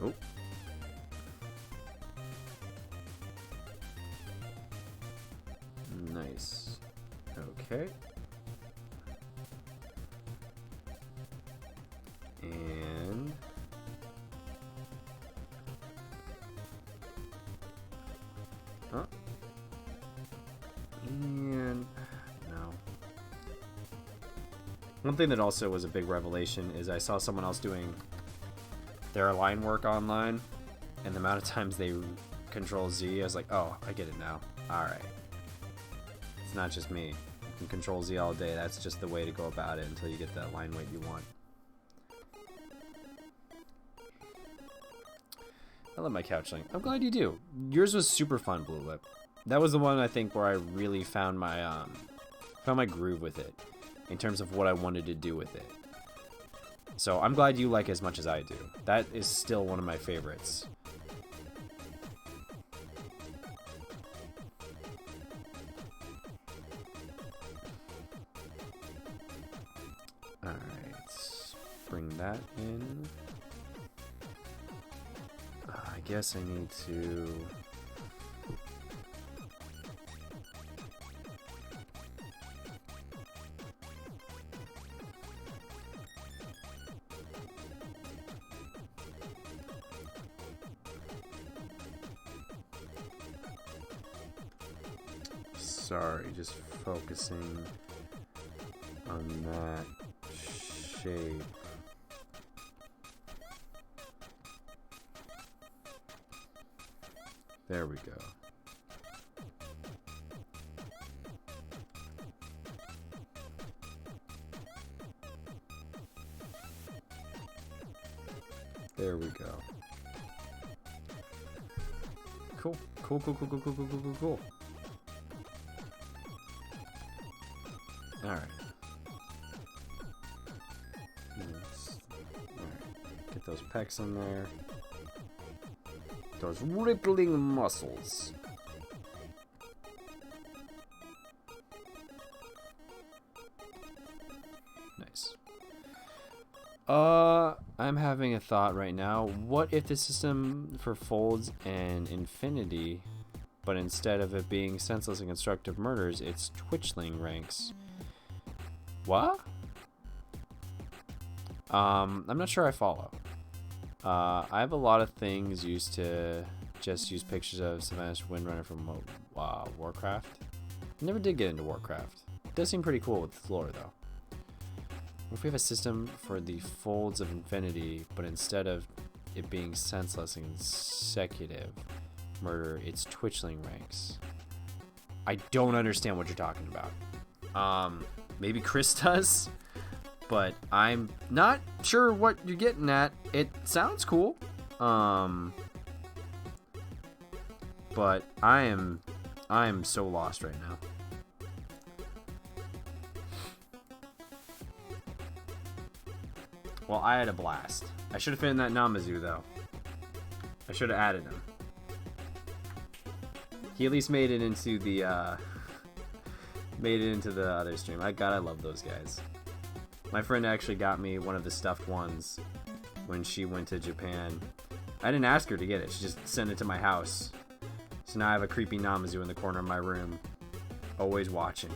Oh. Nice. Okay. And and no. One thing that also was a big revelation is I saw someone else doing their line work online, and the amount of times they control Z, I was like, oh, I get it now. Alright. It's not just me. You can control Z all day. That's just the way to go about it until you get that line weight you want. I love my couchling. I'm glad you do. Yours was super fun, Blue Lip. That was the one I think where I really found my groove with it in terms of what I wanted to do with it. So I'm glad you like it as much as I do. That is still one of my favorites. Alright, let's bring that in. I guess I need to... Sorry, just focusing on that shape. There we go. There we go. Cool. Cool, cool, cool, cool, cool, cool, cool, cool, cool. Alright. Alright. Get those pecs in there. Those rippling muscles. Nice. I'm having a thought right now. What if the system for folds and infinity, but instead of it being senseless and constructive murders, it's twitchling ranks? What? I'm not sure I follow. I have a lot of things used to just use pictures of Sylvanas Windrunner from Warcraft. Never did get into Warcraft. It does seem pretty cool with the lore, though. What if we have a system for the folds of infinity, but instead of it being senseless and consecutive murder, it's twitchling ranks? I don't understand what you're talking about. Maybe Chris does, but I'm not sure what you're getting at. It sounds cool. But I am so lost right now. Well, I had a blast. I should have fit in that Namazu, though. I should have added him. He at least made it into the other stream. I love those guys. My friend actually got me one of the stuffed ones when she went to Japan. I didn't ask her to get it. She just sent it to my house. So now I have a creepy Namazu in the corner of my room, always watching.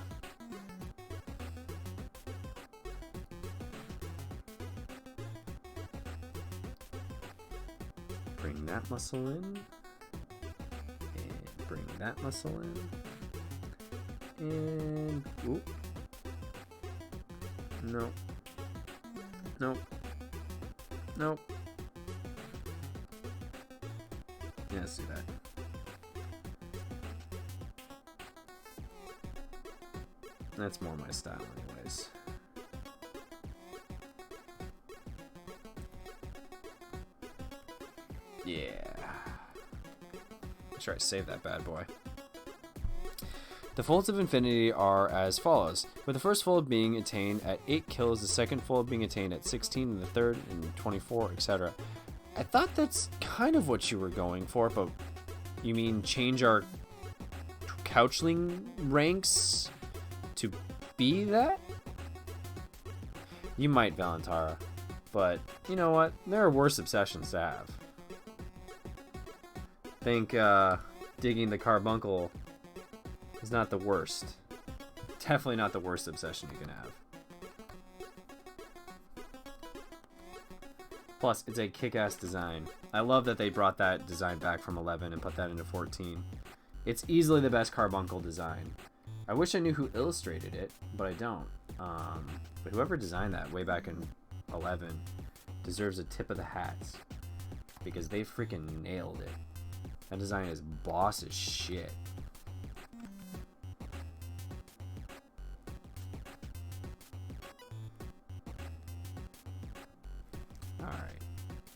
Bring that muscle in. And bring that muscle in. And... Oop. Nope. Nope. Nope. Yeah, let's do that. That's more my style anyways. Yeah. Make sure I save that bad boy. The folds of infinity are as follows, with the first fold being attained at 8 kills, the second fold being attained at 16, and the third and 24, etc. I thought that's kind of what you were going for, but you mean change our couchling ranks to be that? You might, Valentara, but you know what? There are worse obsessions to have. Think digging the carbuncle is not the worst. Definitely not the worst obsession you can have. Plus, it's a kick-ass design. I love that they brought that design back from 11 and put that into 14. It's easily the best carbuncle design. I wish I knew who illustrated it, but I don't. But whoever designed that way back in 11 deserves a tip of the hat, because they freaking nailed it. That design is boss as shit. Alright,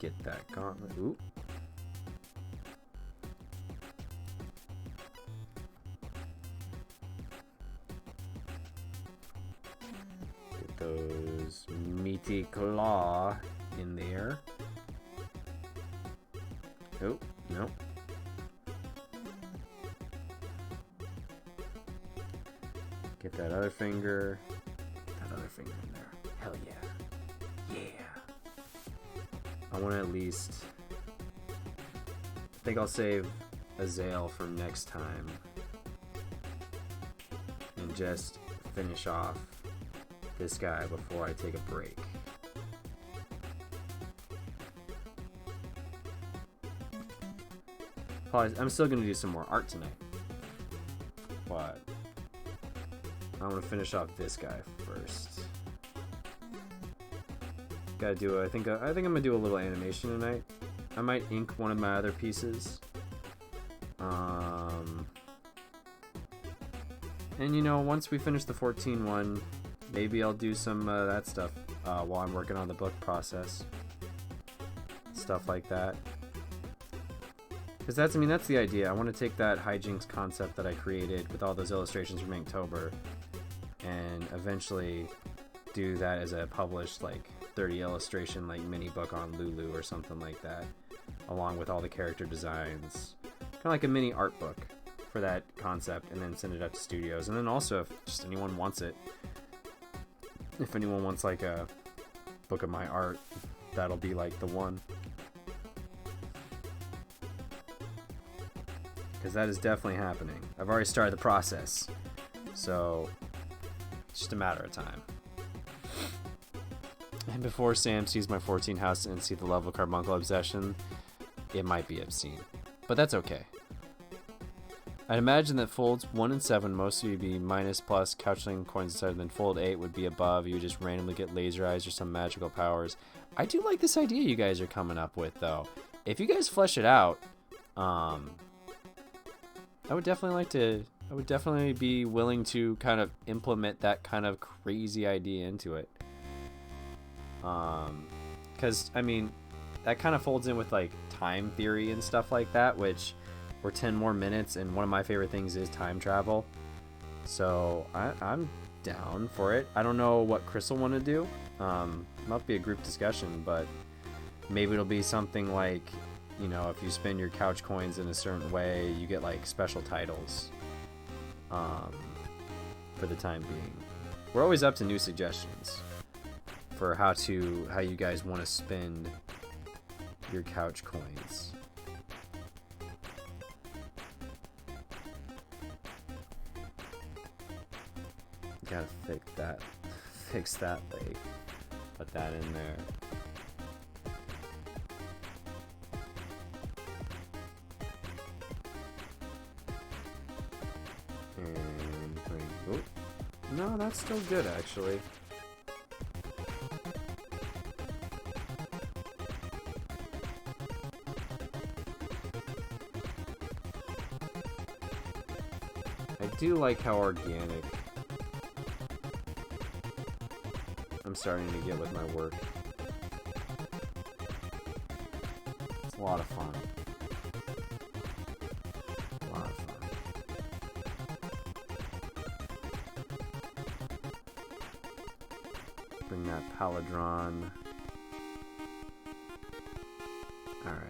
get that gauntlet. Ooh. Get those meaty claw in there. Oh, no. Get that other finger. That other finger in there. Hell yeah. I want to at least... I think I'll save Azael for next time. And just finish off this guy before I take a break. I'm still going to do some more art tonight. But I want to finish off this guy first. Gotta do. I think I'm gonna do a little animation tonight. I might ink one of my other pieces. And you know, once we finish the 14 one, maybe I'll do some that stuff while I'm working on the book process. Stuff like that. Because that's the idea. I want to take that hijinks concept that I created with all those illustrations from Inktober and eventually do that as a published, like, 30 illustration, like, mini book on Lulu or something like that, along with all the character designs. Kind of like a mini art book for that concept, and then send it out to studios. And then also, if just anyone wants it, if anyone wants, like, a book of my art, that'll be like the one. Because that is definitely happening. I've already started the process. So, it's just a matter of time. And before Sam sees my 14 house and see the level carbuncle obsession, it might be obscene. But that's okay. I'd imagine that folds 1 and 7 mostly would be minus plus couchling coins inside, then fold 8 would be above. You would just randomly get laser eyes or some magical powers. I do like this idea you guys are coming up with, though. If you guys flesh it out, I would definitely be willing to kind of implement that kind of crazy idea into it. Because, I mean, that kind of folds in with, like, time theory and stuff like that, which we're 10 more minutes, and one of my favorite things is time travel. So, I'm down for it. I don't know what Chris will want to do. Might be a group discussion, but maybe it'll be something like, you know, if you spend your couch coins in a certain way, you get, like, special titles. For the time being. We're always up to new suggestions for how you guys want to spend your couch coins. Gotta fix that leg. Put that in there. And oh, no, that's still good actually. I do like how organic I'm starting to get with my work. It's a lot of fun. A lot of fun. Bring that Paladron. Alright.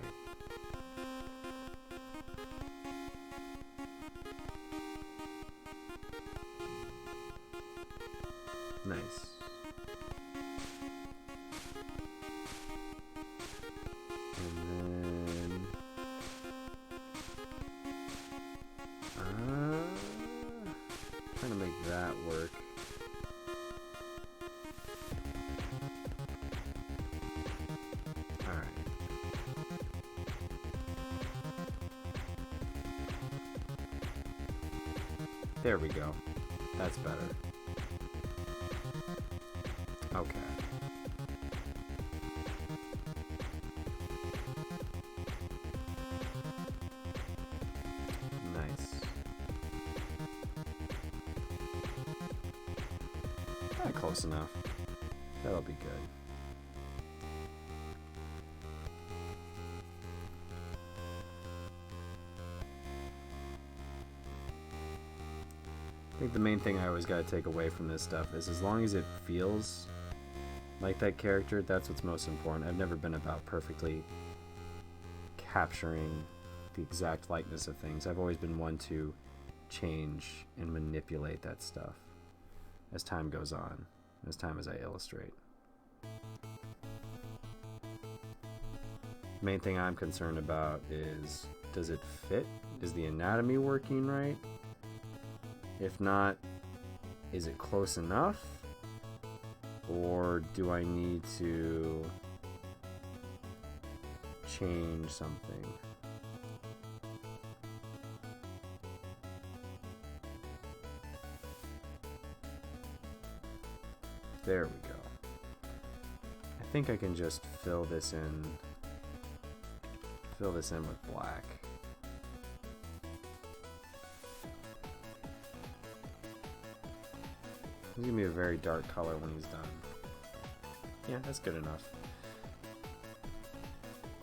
Nice. And then trying to make that work. Alright. There we go. That's better. Okay. Nice. Close enough. That'll be good. I think the main thing I always got to take away from this stuff is as long as it feels like that character, that's what's most important. I've never been about perfectly capturing the exact likeness of things. I've always been one to change and manipulate that stuff as time goes on, as I illustrate. The main thing I'm concerned about is, does it fit? Is the anatomy working right? If not, is it close enough? Or do I need to change something? There we go. I think I can just fill this in with black. He's gonna be a very dark color when he's done. Yeah, that's good enough.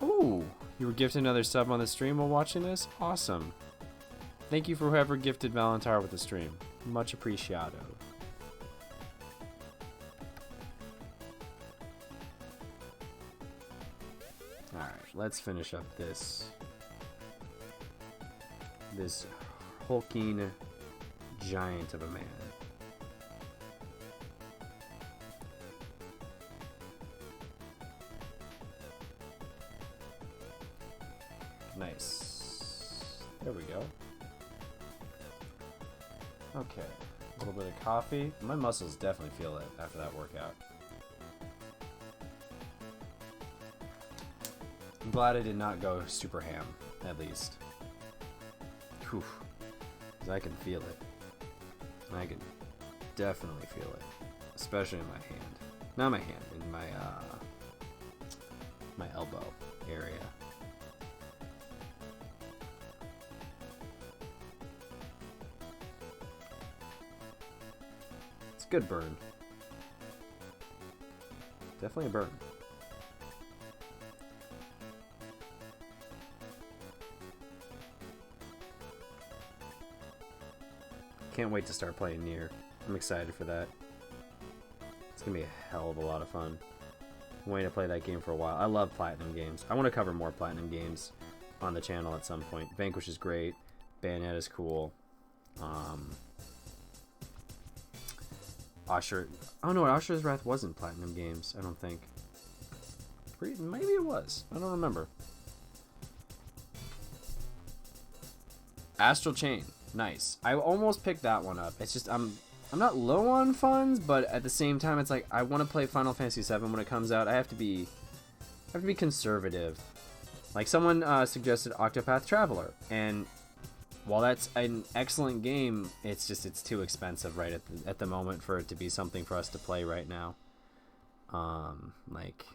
Ooh, you were gifted another sub on the stream while watching this? Awesome. Thank you for whoever gifted Valentar with the stream. Much appreciado. Alright, let's finish up this hulking giant of a man. Nice. There we go. Okay. A little bit of coffee. My muscles definitely feel it after that workout. I'm glad I did not go super ham, at least. Whew. 'Cause I can feel it. I can definitely feel it. Especially in my hand. Not my hand, in my my elbow area. It's a good burn. Definitely a burn. Can't wait to start playing Nier. I'm excited for that. It's gonna be a hell of a lot of fun. I'm waiting to play that game for a while. I love Platinum games. I want to cover more Platinum games on the channel at some point. Vanquish is great. Bayonetta is cool. Asher. Oh no, Asher's Wrath wasn't Platinum games. I don't think. Maybe it was. I don't remember. Astral Chain. Nice. I almost picked that one up. It's just I'm not low on funds, but at the same time, it's like I want to play Final Fantasy VII when it comes out. I have to be conservative. Like someone suggested Octopath Traveler, and while that's an excellent game, it's too expensive right at the moment for it to be something for us to play right now. Like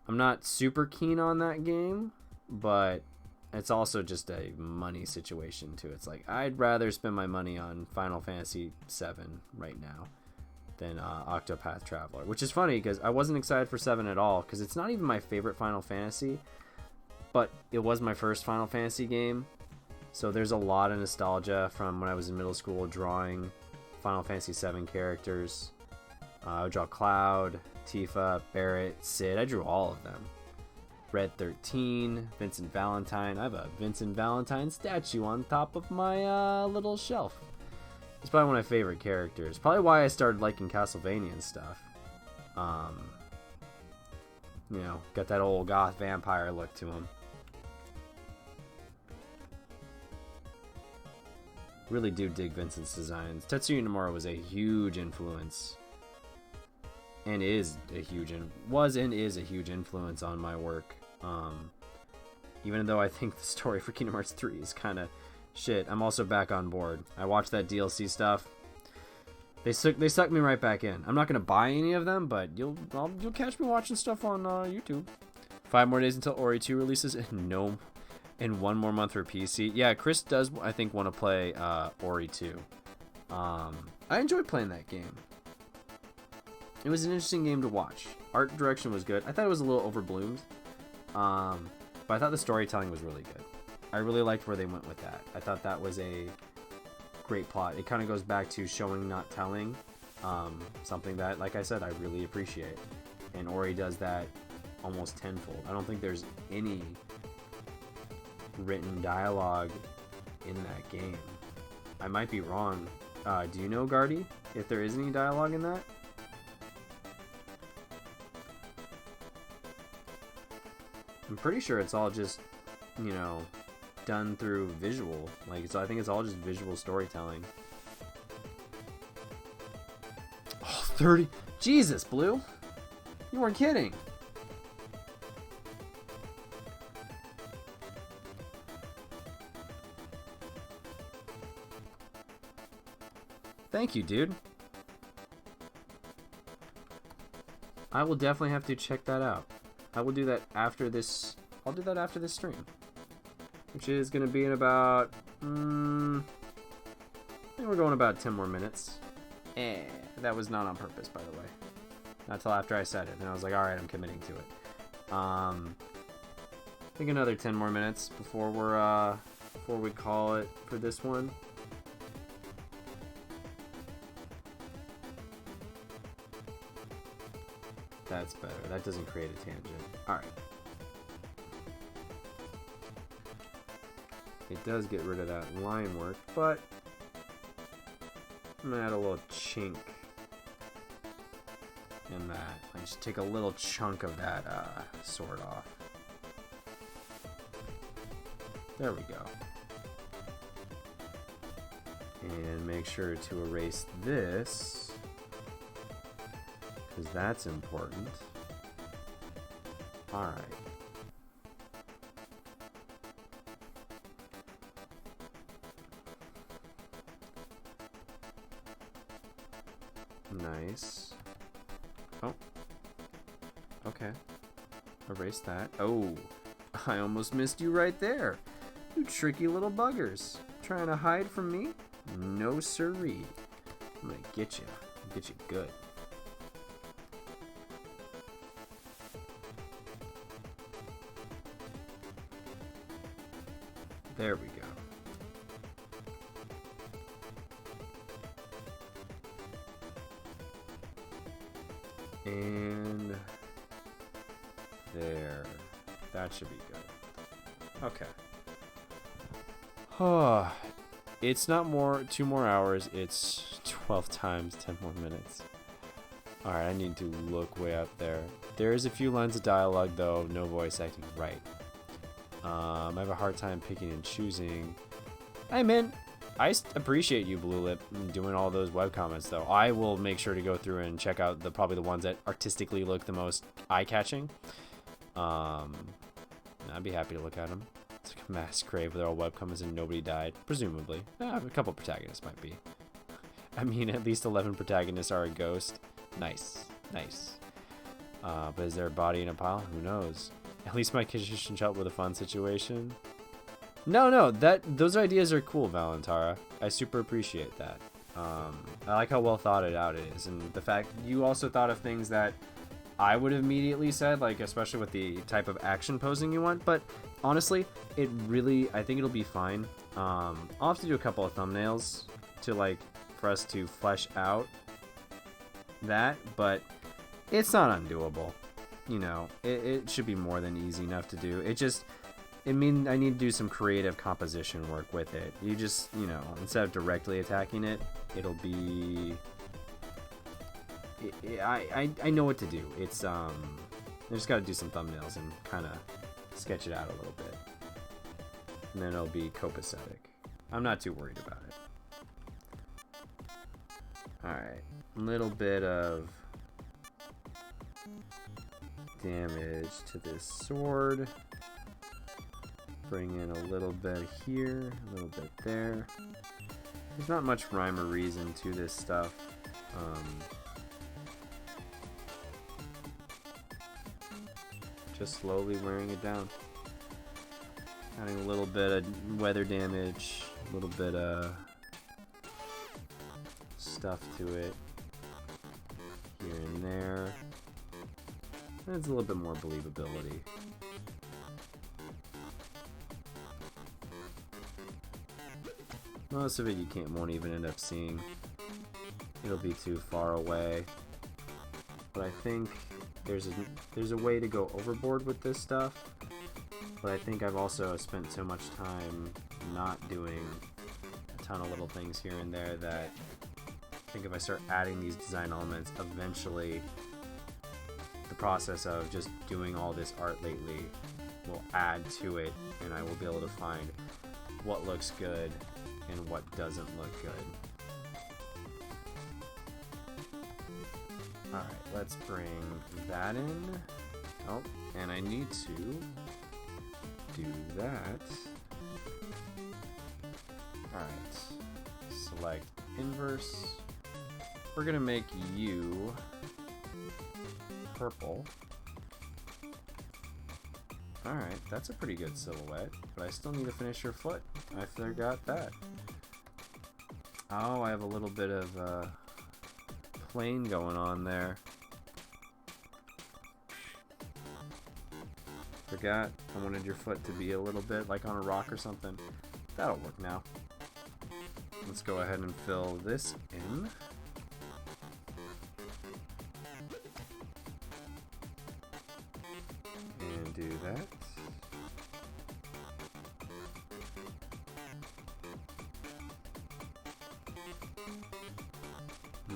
I'm not super keen on that game, but it's also just a money situation too. It's like I'd rather spend my money on Final Fantasy VII right now than Octopath Traveler, which is funny because I wasn't excited for 7 at all because it's not even my favorite Final Fantasy, but it was my first Final Fantasy game, so there's a lot of nostalgia from when I was in middle school drawing Final Fantasy VII characters. I would draw Cloud, Tifa, Barret, Cid. I drew all of them. Red 13, Vincent Valentine. I have a Vincent Valentine statue on top of my little shelf. It's probably one of my favorite characters. Probably why I started liking Castlevania and stuff. You know, got that old goth vampire look to him. Really do dig Vincent's designs. Tetsuya Nomura was a huge influence. And is a huge influence on my work. Even though I think the story for Kingdom Hearts 3 is kind of shit, I'm also back on board. I watched that DLC stuff. They sucked me right back in. I'm not gonna buy any of them, but you'll catch me watching stuff on YouTube. 5 more days until Ori 2 releases, and 1 more month for PC. Yeah, Chris does I think want to play Ori 2. I enjoyed playing that game. It was an interesting game to watch. Art direction was good. I thought it was a little overbloomed. But I thought the storytelling was really good. I really liked where they went with that. I thought that was a great plot. It kind of goes back to showing, not telling. Something that, like I said, I really appreciate. And Ori does that almost tenfold. I don't think there's any written dialogue in that game. I might be wrong. Do you know, Guardy, if there is any dialogue in that? I'm pretty sure it's all just, you know, done through visual. Like, so I think it's all just visual storytelling. Oh, 30. Jesus, Blue. You weren't kidding. Thank you, dude. I will definitely have to check that out. I will do that after this. I'll do that after this stream, which is going to be in about. I think we're going about 10 more minutes. That was not on purpose, by the way. Not till after I said it, and I was like, all right, I'm committing to it. I think another 10 more minutes before we call it for this one. That's better. That doesn't create a tangent. Alright. It does get rid of that line work, but I'm gonna add a little chink in that. I just take a little chunk of that sword off. There we go. And make sure to erase this, because that's important. Alright. Nice. Oh. Okay. Erase that. Oh, I almost missed you right there. You tricky little buggers. Trying to hide from me? No siree. I'm gonna get you. Get you good. There we go. And there. That should be good. Okay. Oh, it's not 2 more hours. It's 12 times 10 more minutes. Alright, I need to look way up there. There's a few lines of dialogue, though. No voice acting. Right. I have a hard time picking and choosing. Hey, man. I appreciate you, Blue Lip, doing all those web comments, though. I will make sure to go through and check out probably the ones that artistically look the most eye-catching. I'd be happy to look at them. It's like a mass grave where all web comments and nobody died. Presumably. A couple protagonists might be. I mean, at least 11 protagonists are a ghost. Nice. Nice. But is there a body in a pile? Who knows? At least my kitchen should up with a fun situation. No, those ideas are cool, Valentara. I super appreciate that. I like how well thought it out it is, and the fact you also thought of things that I would have immediately said, like especially with the type of action posing you want. But honestly, I think it'll be fine. I'll have to do a couple of thumbnails to for us to flesh out that, but it's not undoable. You know, it should be more than easy enough to do. I need to do some creative composition work with it. You just, instead of directly attacking it, it'll be... I know what to do. It's, I just gotta do some thumbnails and kind of sketch it out a little bit. And then it'll be copacetic. I'm not too worried about it. Alright. A little bit of damage to this sword. Bring in a little bit here, a little bit there. There's not much rhyme or reason to this stuff. Just slowly wearing it down. Adding a little bit of weather damage, a little bit of stuff to it here and there. Adds a little bit more believability. Most of it you won't even end up seeing. It'll be too far away. But I think there's a way to go overboard with this stuff. But I think I've also spent so much time not doing a ton of little things here and there that I think if I start adding these design elements, eventually the process of just doing all this art lately will add to it, and I will be able to find what looks good and what doesn't look good. Alright, let's bring that in. Oh, and I need to do that. Alright, select inverse. We're gonna make you purple. Alright, that's a pretty good silhouette, but I still need to finish your foot. I forgot that. Oh, I have a little bit of plane going on there. Forgot I wanted your foot to be a little bit like on a rock or something. That'll work now. Let's go ahead and fill this in. And do that.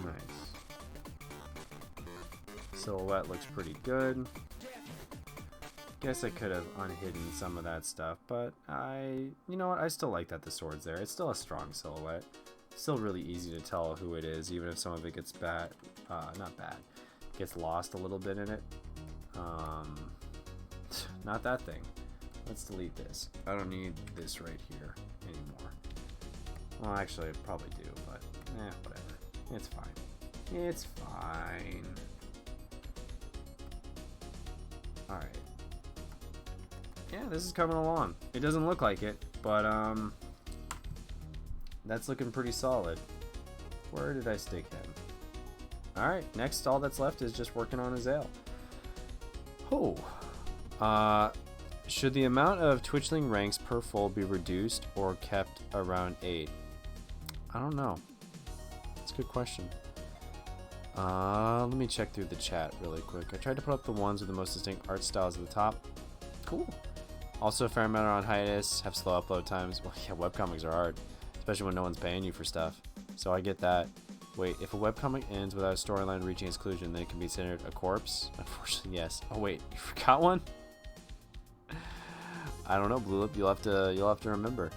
Nice. Silhouette looks pretty good. guess I could have unhidden some of that stuff, but you know what? I still like that the sword's there. It's still a strong silhouette. Still really easy to tell who it is, even if some of it gets not bad, gets lost a little bit in it. Not that thing. Let's delete this. I don't need this right here anymore. Well, actually, I probably do, but whatever. It's fine. It's fine. Alright. Yeah, this is coming along. It doesn't look like it, but that's looking pretty solid. Where did I stick him? Alright, next all that's left is just working on Azale. Oh. Should the amount of Twitchling ranks per fold be reduced or kept around 8? I don't know. That's a good question. Let me check through the chat really quick. I tried to put up the ones with the most distinct art styles at the top. Cool. Also, a fair amount are on hiatus, have slow upload times. Well, yeah, webcomics are hard, especially when no one's paying you for stuff. So I get that. Wait, if a webcomic ends without a storyline reaching its conclusion, then it can be considered a corpse? Unfortunately, yes. Oh wait, you forgot one? I don't know, Blue Lip. You'll have to remember.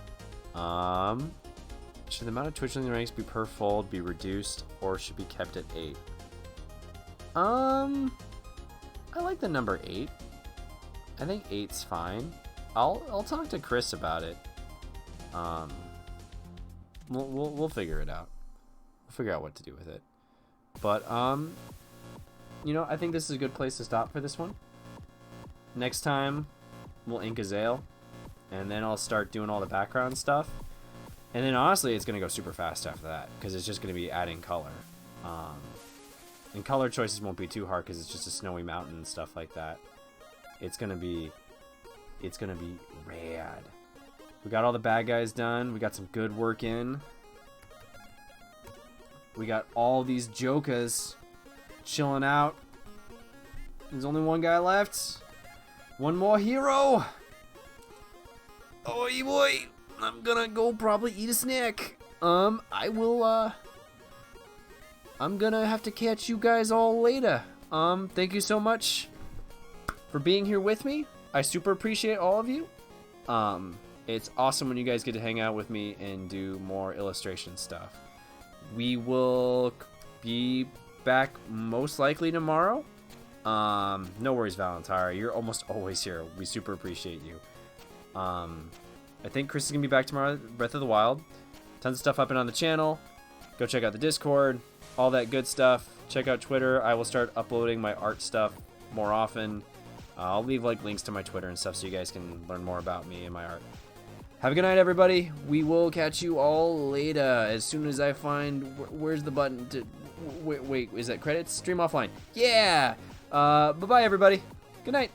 Should the amount of Twitchling ranks be per fold be reduced or should be kept at 8? I like the number 8. I think 8's fine. I'll talk to Chris about it. We'll figure it out. We'll figure out what to do with it. But you know, I think this is a good place to stop for this one. Next time we'll ink Azale, and then I'll start doing all the background stuff. And then honestly, it's gonna go super fast after that because it's just gonna be adding color. And color choices won't be too hard because it's just a snowy mountain and stuff like that. It's gonna be rad. We got all the bad guys done. We got some good work in. We got all these jokas chilling out. There's only one guy left. One more hero. Oh boy, I'm gonna go probably eat a snack. I'm gonna have to catch you guys all later. Thank you so much for being here with me. I super appreciate all of you. It's awesome when you guys get to hang out with me and do more illustration stuff. We will be back most likely tomorrow. No worries, Valentire. You're almost always here. We super appreciate you. I think Chris is gonna be back tomorrow. Breath of the Wild. Tons of stuff up and on the channel. Go check out the Discord. All that good stuff. Check out Twitter. I will start uploading my art stuff more often. I'll leave like links to my Twitter and stuff so you guys can learn more about me and my art. Have a good night, everybody. We will catch you all later as soon as I find where's the button to wait, is that credits? Stream offline. Yeah. Bye-bye, everybody. Good night.